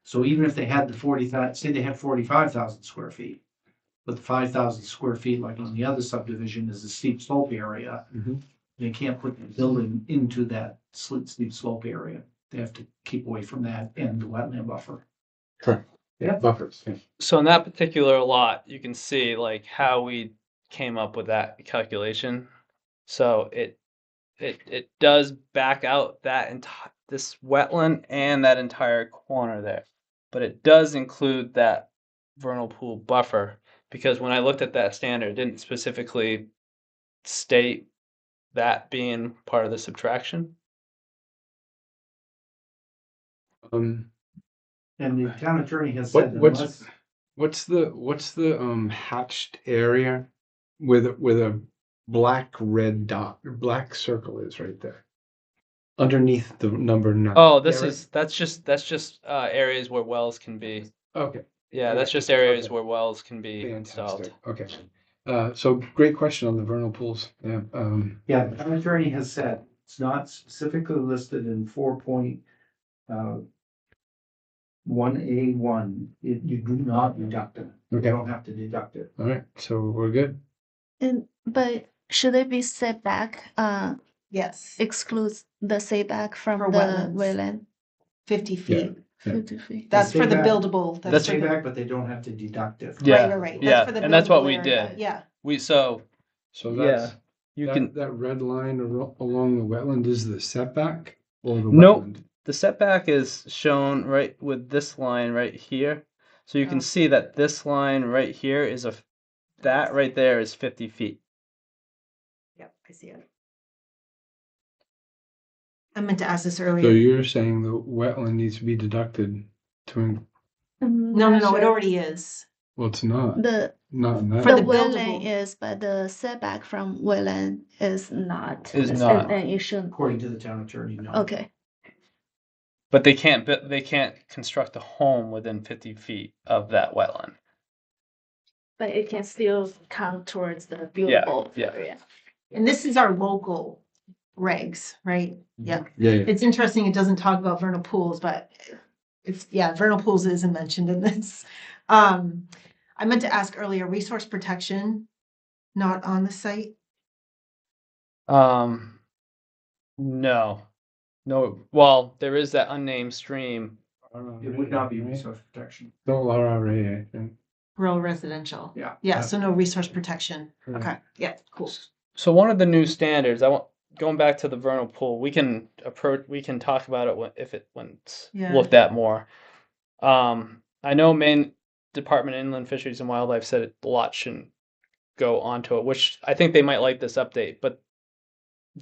So even if they had the 40,000, say they had 45,000 square feet, but the 5,000 square feet, like on the other subdivision, is a steep slope area. Mhm. They can't put the building into that steep slope area. They have to keep away from that and the wetland buffer. Correct. Yeah, buffers. Yeah. So in that particular lot, you can see like how we came up with that calculation. So it does back out that this wetland and that entire corner there, but it does include that vernal pool buffer because when I looked at that standard, it didn't specifically state that being part of the subtraction. Um, And the town attorney has What- said that what's- unless, what's the hatched area with a black red dot or black circle is right there underneath the number 9. Oh, Yeah, right? that's just areas where wells can be. Okay. Yeah, Okay. that's just areas Okay. where wells can be installed. Fantastic. Okay. So great question on the vernal pools. Yeah. yeah, the town attorney has said it's not specifically listed in 4.1A1. You do not deduct it. You Okay. don't have to deduct it. All right. So we're good. But should it be setback, Yes, excludes the setback from For the wetlands. wetland? 50 feet. Yeah. 50 feet. That's for the Setback- buildable. They That's say for the, back, but they don't have to deduct it. Yeah. right. Yeah, for the and that's what buildable we area. did. Yeah. So So that's You that, can, that red line along the wetland is the setback or the Nope. wetland? The setback is shown right with this line right here. So you can Oh. see that this line right here is that right there is 50 feet. Yep, I see it. I meant to ask this So earlier. you're saying the wetland needs to be deducted to, No, it already is. well, it's not, The not in that. For the the wetland buildable. is, but the setback from wetland is not. Is and- not. And it shouldn't. According to the town attorney, no. Okay, But they can't construct a home within 50 feet of that wetland. but it can still count towards the Yeah, buildable yeah. area. And this is our local regs, right? Yeah. Yeah, yeah. It's interesting, it doesn't talk about vernal pools, but it's, yeah, vernal pools isn't mentioned in this. I meant to ask earlier, resource protection, not on the site? No. Well, there is that unnamed stream. It would not be resource protection. Don't RRA, I think. Rural residential. Yeah. Yeah, so no resource protection. Right. Okay, yeah, cool. So one of the new standards, going back to the vernal pool, we can talk about it when it's Yeah. looked at more. I know Maine Department of Inland Fisheries and Wildlife said the lot shouldn't go onto it, which I think they might like this update, but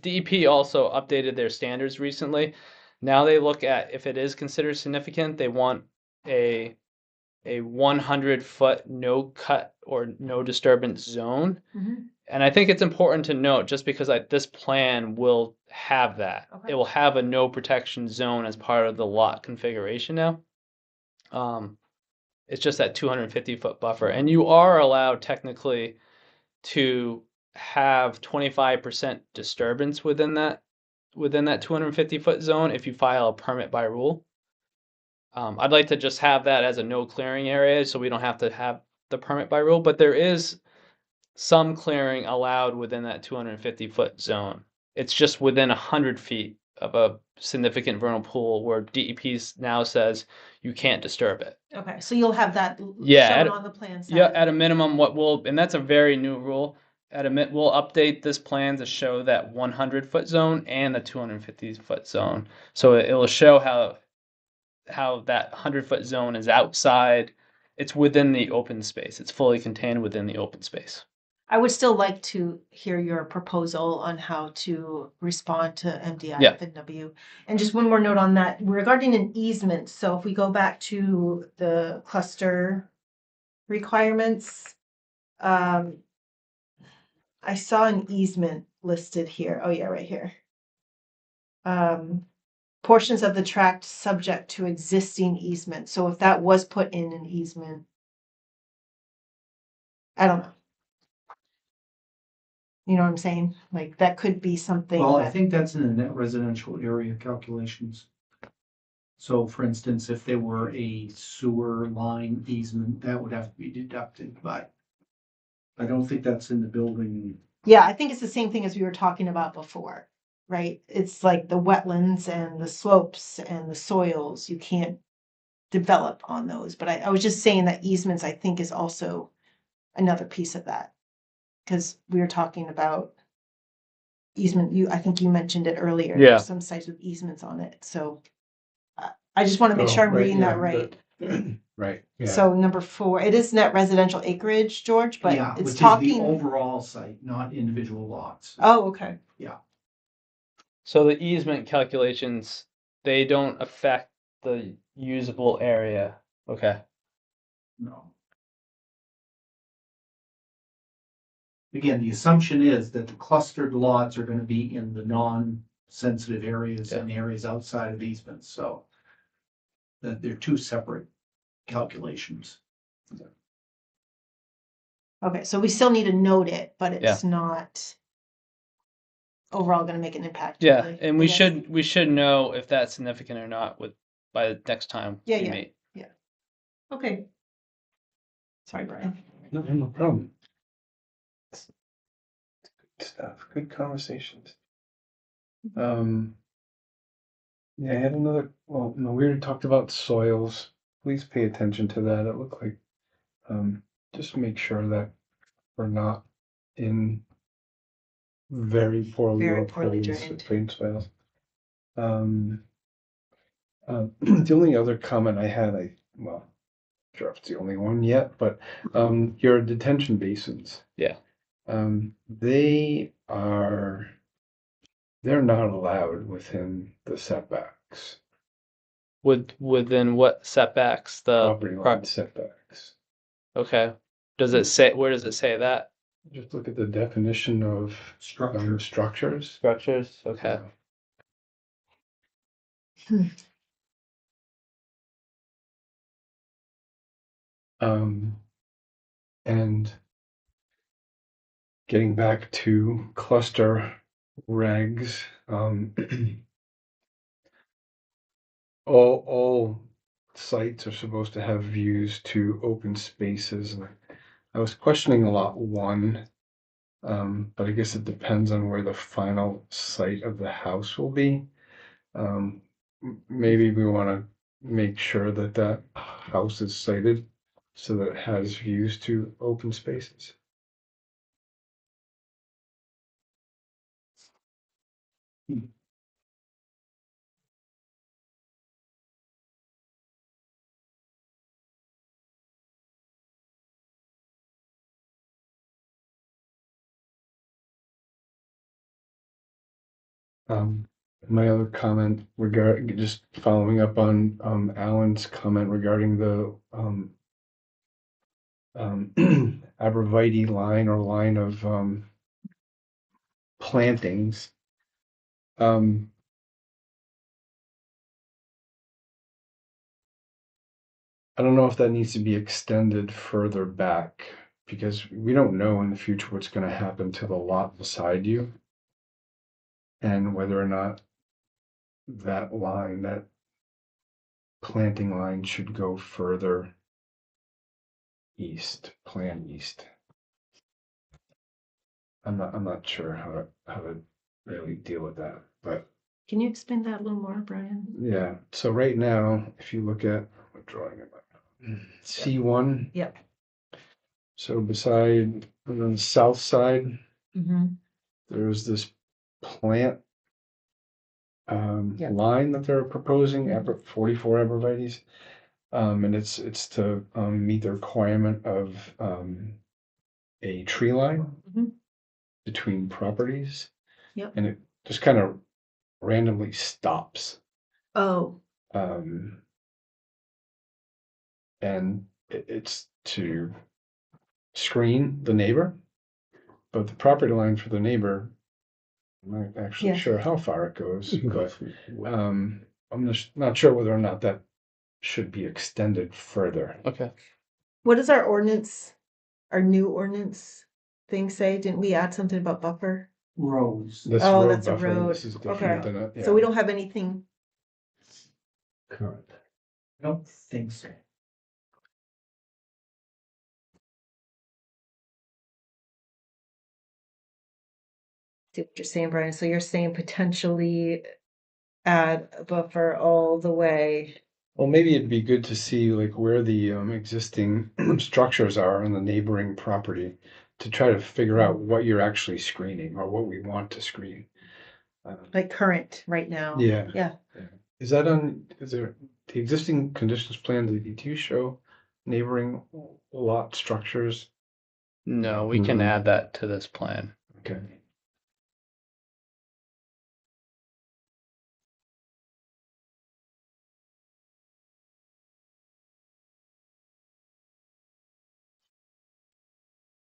DEP also updated their standards recently. Now they look at if it is considered significant, they want a 100-foot no cut or no disturbance zone. Mhm. And I think it's important to note, just because this plan will have that. Okay. It will have a no protection zone as part of the lot configuration now. It's just that 250-foot buffer. And you are allowed technically to have 25% disturbance within that 250-foot zone if you file a permit by rule. I'd like to just have that as a no clearing area so we don't have to have the permit by rule, but there is some clearing allowed within that 250-foot zone. It's just within 100 feet of a significant vernal pool where DEP now says you can't disturb it. Okay, so you'll have that Yeah, shown on the plan set. Yeah, at a minimum, and that's a very new rule. We'll update this plan to show that 100-foot zone and the 250-foot zone. So it will show how that 100-foot zone is outside. It's within the open space. It's fully contained within the open space. I would still like to hear your proposal on how to respond to MDI Yeah. FNW. And just one more note on that regarding an easement. So if we go back to the cluster requirements, I saw an easement listed here. Oh yeah, right here. Portions of the tract subject to existing easement. So if that was put in an easement, I don't know. You know what I'm saying? Like that could be something. Well, I that- think that's in the net residential area calculations. So for instance, if there were a sewer line easement, that would have to be deducted, but I don't think that's in the building. Yeah, I think it's the same thing as we were talking about before, right? It's like the wetlands and the slopes and the soils, you can't develop on those. But I was just saying that easements, I think, is also another piece of that. Because we were talking about easement, I think you mentioned it earlier. Yeah. There's some sites with easements on it, so I just want to make Oh, sure I'm right, reading that yeah, right. Right, yeah. So number 4, it is net residential acreage, George, but Yeah, it's which is talking. the overall site, not individual lots. Oh, okay. So the easement calculations, they don't affect the usable area. Okay. No. Again, the assumption is that the clustered lots are gonna be in the non-sensitive areas and areas outside of easements, so that they're two separate calculations. Okay, so we still need to note it, but it's not overall going to make an impact. Yeah, really, and I we guess. should know if that's significant or not by the next time Yeah, we yeah. meet. Okay. Sorry, Brian. No problem. Good stuff, good conversations. Yeah, I had another, well, no, we already talked about soils. Please pay attention to that. It looked like, just make sure that we're not in very poorly Very or poorly drained drained. swales. The only other comment I had, well, sure if it's the only one yet, but your detention basins. Yeah. They're not allowed within the setbacks, Within what setbacks property line setbacks. Okay. Where does it say that? Just look at the definition of Structure. structures. Structures? Okay. And getting back to cluster regs, all sites are supposed to have views to open spaces. And I was questioning lot 1, but I guess it depends on where the final site of the house will be. Maybe we want to make sure that that house is sited so that it has views to open spaces. My other comment just following up on Alan's comment regarding the arborvitae line or line of plantings. I don't know if that needs to be extended further back because we don't know in the future what's going to happen to the lot beside you and whether or not that planting line should go further east, plan east. I'm not sure how to really deal with that, but Can you explain that a little more, Brian? yeah. So right now, if you look at what drawing am I? C1. Yep. So beside on the south side, Mm-hmm. there's this plant Yep. line that they're proposing, 44 arborvitaes, and it's to meet the requirement of a tree line Mhm. between properties. Yep. And it just kind of randomly stops. Oh. And it's to screen the neighbor, but the property line for the neighbor, I'm not actually Yeah. sure how far it goes, but I'm not sure whether or not that should be extended further. Okay. What does our ordinance, our new ordinance thing say? Didn't we add something about buffer? Roads. This Oh, road that's a buffering, road. this is different Okay. than a, So we don't have anything. Current. I don't think so. See what you're saying, Brian. So you're saying potentially add a buffer all the way. Well, maybe it'd be good to see like where the existing structures are on the neighboring property to try to figure out what you're actually screening or what we want to screen. Like current right now. Yeah. Yeah. Is there the existing conditions plan, do you show neighboring lot structures? No, we can add that to this plan. Okay.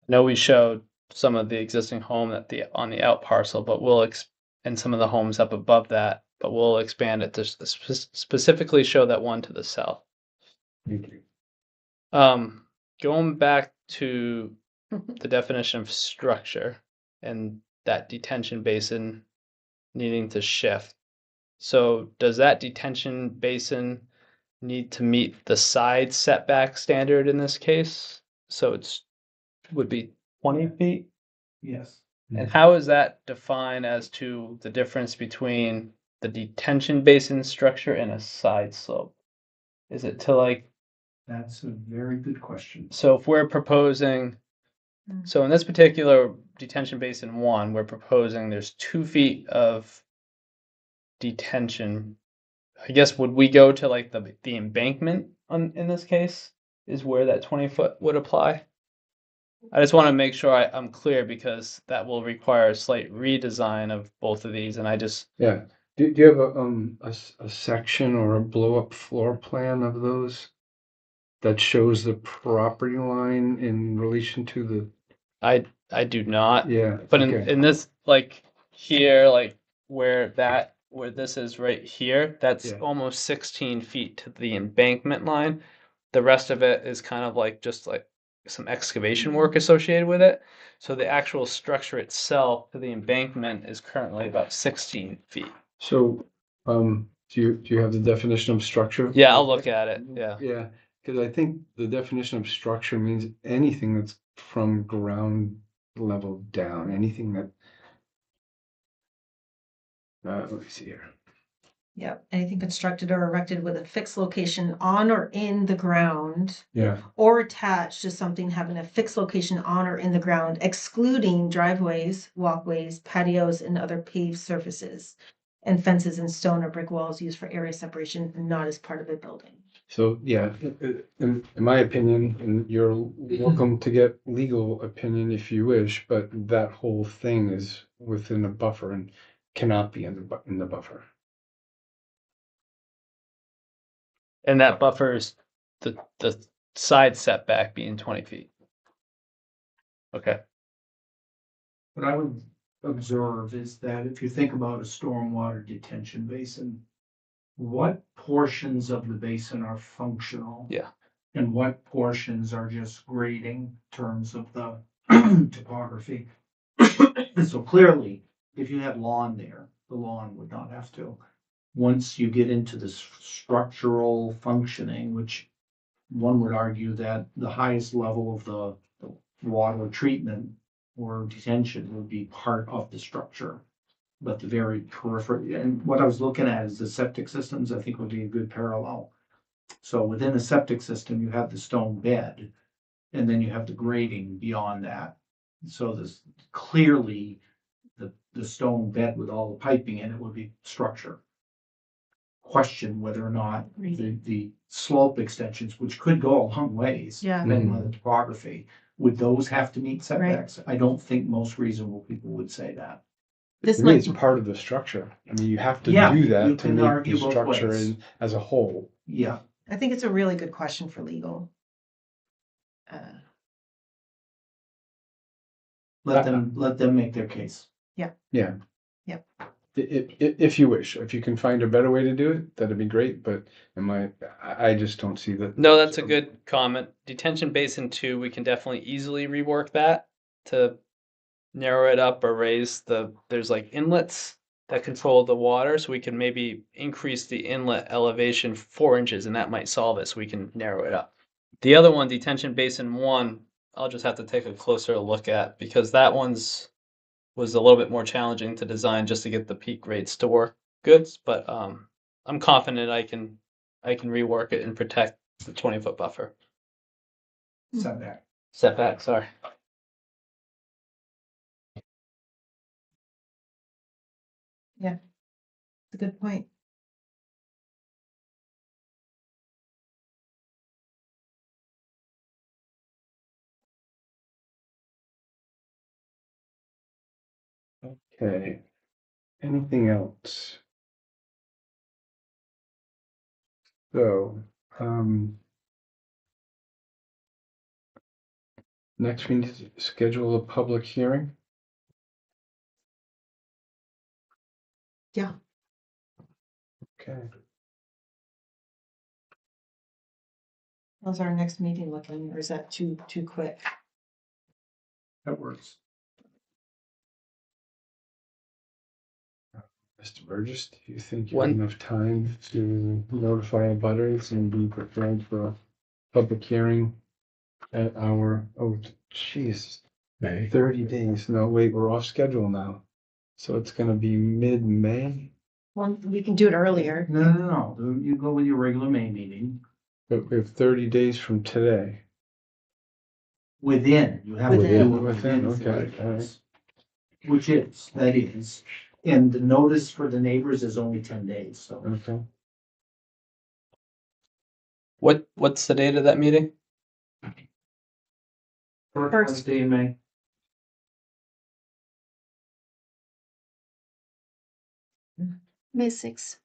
I know we showed some of the existing home on the out parcel, but and some of the homes up above that, but we'll expand it to specifically show that one to the south. Thank you. Going back to the definition of structure and that detention basin needing to shift. So does that detention basin need to meet the side setback standard in this case? So would be 20 feet? Yes. And how is that defined as to the difference between the detention basin structure and a side slope? Is it to like, That's a very good question. so if we're proposing So in this particular detention basin 1, we're proposing there's 2 feet of detention. I guess would we go to like the embankment in this case is where that 20-foot would apply? I just want to make sure I'm clear because that will require a slight redesign of both of these, and I just Yeah. Do you have a section or a blow up floor plan of those that shows the property line in relation to the, I do not. yeah, But okay. in this like here, like where this is right here, that's Yeah. almost 16 feet to the embankment line. The rest of it is kind of like just like some excavation work associated with it. So the actual structure itself to the embankment is currently about 16 feet. So, do you have the definition of structure? Yeah, I'll look at it. Yeah. Yeah, because I think the definition of structure means anything that's from ground level down, anything that, let me see here. Yep, anything constructed or erected with a fixed location on or in the ground Yeah, or attached to something having a fixed location on or in the ground, excluding driveways, walkways, patios, and other paved surfaces, and fences and stone or brick walls used for area separation, not as part of a building. so yeah, in my opinion, and you're welcome to get legal opinion if you wish, but that whole thing is within a buffer and cannot be in the buffer. And that buffers the side setback being 20 feet. Okay. What I would observe is that if you think about a stormwater detention basin, what portions of the basin are functional? Yeah. And what portions are just grading in terms of the topography? So clearly, if you had lawn there, the lawn would not have to. Once you get into this structural functioning, which one would argue that the highest level of the water treatment or detention would be part of the structure. But the very periphery, and what I was looking at is the septic systems, I think would be a good parallel. So within the septic system, you have the stone bed, and then you have the grading beyond that. So this clearly the stone bed with all the piping in it would be structure. Question whether or not the slope extensions, which could go a long ways, Yeah. depending on the topography, would those have to meet setbacks? I don't think most reasonable people would say that. This To me, might, it's part of the structure. I mean, you have to Yeah, do you that to can make the argue both structure ways. in as a whole. Yeah, I think it's a really good question for legal. let them make their case. Yeah. Yep. If you wish, if you can find a better way to do it, that'd be great, but I just don't see that. No, that's a good comment. Detention basin 2, we can definitely easily rework that to narrow it up or there's like inlets that control the water, so we can maybe increase the inlet elevation 4 inches, and that might solve it, so we can narrow it up. The other one, detention basin 1, I'll just have to take a closer look at because that was a little bit more challenging to design just to get the peak rates to work good. But I'm confident I can rework it and protect the 20-foot buffer. Setback, sorry. Yeah, it's a good point. Okay. Anything else? So, next we need to schedule a public hearing. Yeah. Okay. How's our next meeting looking, or is that too quick? That works. Mr. Burgess, do you think you When- have enough time to notify abutters and be prepared for a public hearing at our, oh, jeez, May. 30 days? No, wait, we're off schedule now. So it's gonna be mid-May, Well, we can do it earlier. No. You go with your regular May meeting. but we have 30 days from today. within, you have to Within. do it Within, within okay, 40 all right. days. Which is, that is, and the notice for the neighbors is only 10 days, so. Okay. What's the date of that meeting? First First. Wednesday in May. May 6th.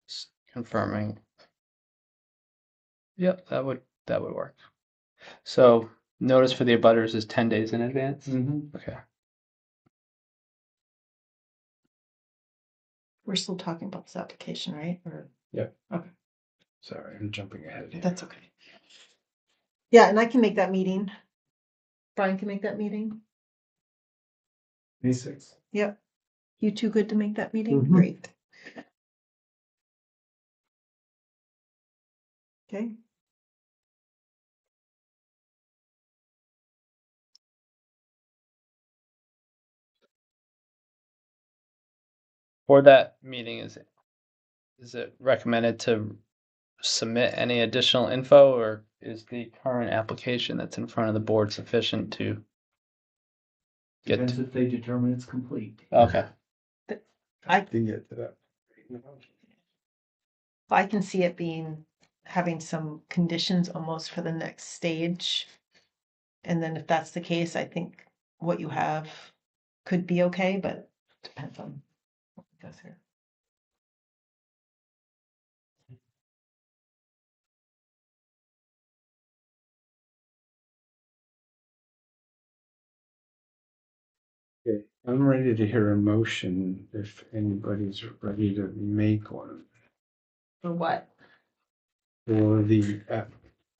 Just confirming. Yep, that would work. So notice for the abutters is 10 days in advance. Mm-hmm. Okay. We're still talking about this application, right? Or Sorry, I'm jumping ahead here. that's okay. Yeah, and I can make that meeting. Brian can make that meeting. May 6th. Yep. You two good to make that meeting? Mhm. Great. Okay. For that meeting, is it recommended to submit any additional info, or is the current application that's in front of the board sufficient to get Depends to? if they determine it's complete. Okay. I Didn't get to that. I can see it being, having some conditions almost for the next stage. And then if that's the case, I think what you have could be okay, but depends on what goes here. Okay, I'm ready to hear a motion if anybody's ready to make one For what? for the app,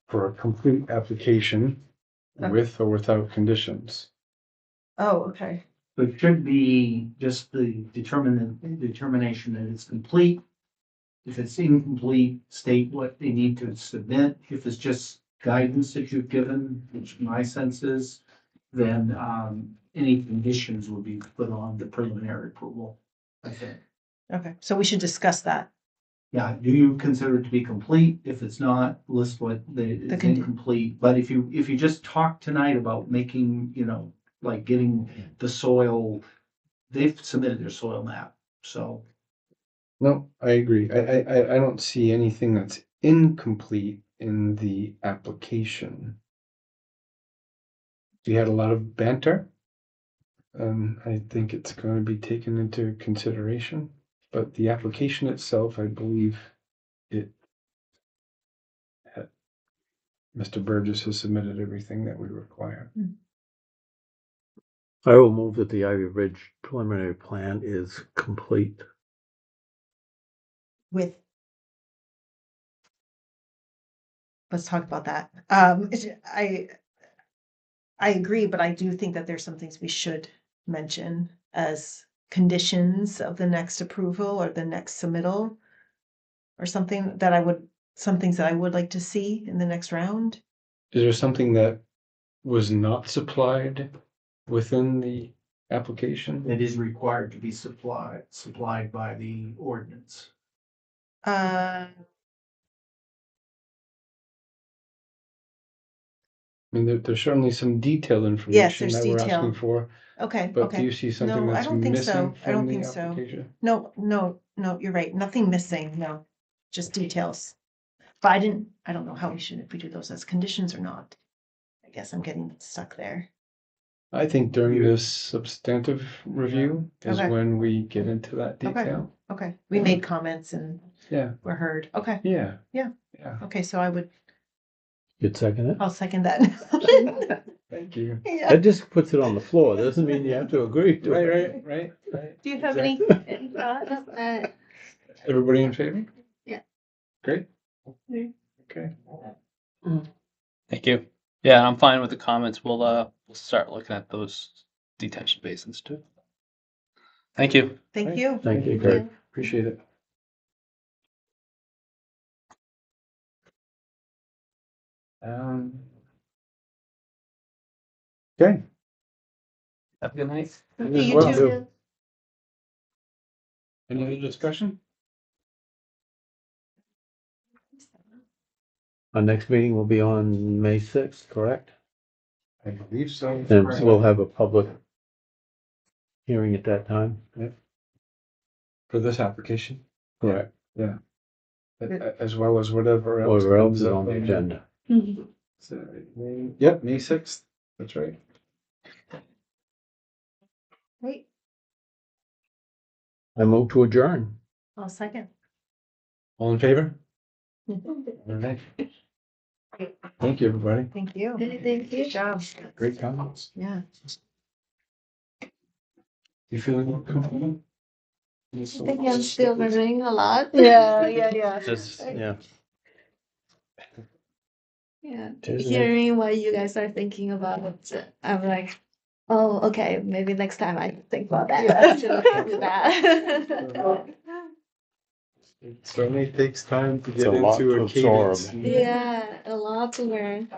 for a complete application Okay. with or without conditions. Oh, okay. It should be just the determination that it's complete. If it's incomplete, state what they need to submit. If it's just guidance that you've given, which my sense is, then any conditions would be put on the preliminary approval, I think. Okay, so we should discuss that. Yeah, do you consider it to be complete? If it's not, list what is incomplete. But if you just talk tonight about making, like getting the soil, they've submitted their soil map, so. No, I agree. I don't see anything that's incomplete in the application. We had a lot of banter. I think it's going to be taken into consideration, but the application itself, I believe Mr. Burgess has submitted everything that we require. I will move that the Ivy Ridge preliminary plan is complete. With. Let's talk about that. I agree, but I do think that there's some things we should mention as conditions of the next approval or the next submittal. Or something that some things that I would like to see in the next round. Is there something that was not supplied within the application? It is required to be supplied by the ordinance. Uh, I mean, there's certainly some detailed information Yes, there's that we're detail. asking for, okay, but do okay. you see something No, I that's don't think missing so. I don't from the think so. application? No, you're right. Nothing missing, no, just details. But I don't know how if we do those as conditions or not. I guess I'm getting stuck there. I think during this substantive review is Okay. when we get into that Okay. detail. Okay, we made comments and Yeah, were heard. Okay, yeah. Yeah. Yeah, okay, so You'd second it? I'll second that. thank you. Yeah. That just puts it on the floor. Doesn't mean you have to agree to it. Right. Do you have any Exactly. thoughts? Everybody in favor? Yeah. Great. Yeah. Okay. Thank you. Yeah, and I'm fine with the comments. We'll start looking at those detention basins too. Thank you. Thank you. Thank you, Thank Greg. you. Appreciate it. Okay. Have a good night. You as You well. too. Any other discussion? Our next meeting will be on May 6th, correct? I believe so. And we'll have a public hearing at that time. For this application, Correct. as well as whatever else. Whatever else comes is up on the agenda. So, yep, May 6th. That's right. Great. I move to adjourn. I'll second. All in favor? All right. Thank you, everybody. Thank you. Thank you. Good job. Great comments. Yeah. You feeling more comfortable? I think I'm still learning a lot. Yeah. Just, yeah. Yeah, Tuesday. hearing what you guys are thinking about it, I'm like, oh, okay, maybe next time I think about that. Yeah. To do that. It certainly takes time to It's get a lot into to a cadence. absorb. Yeah, a lot to learn.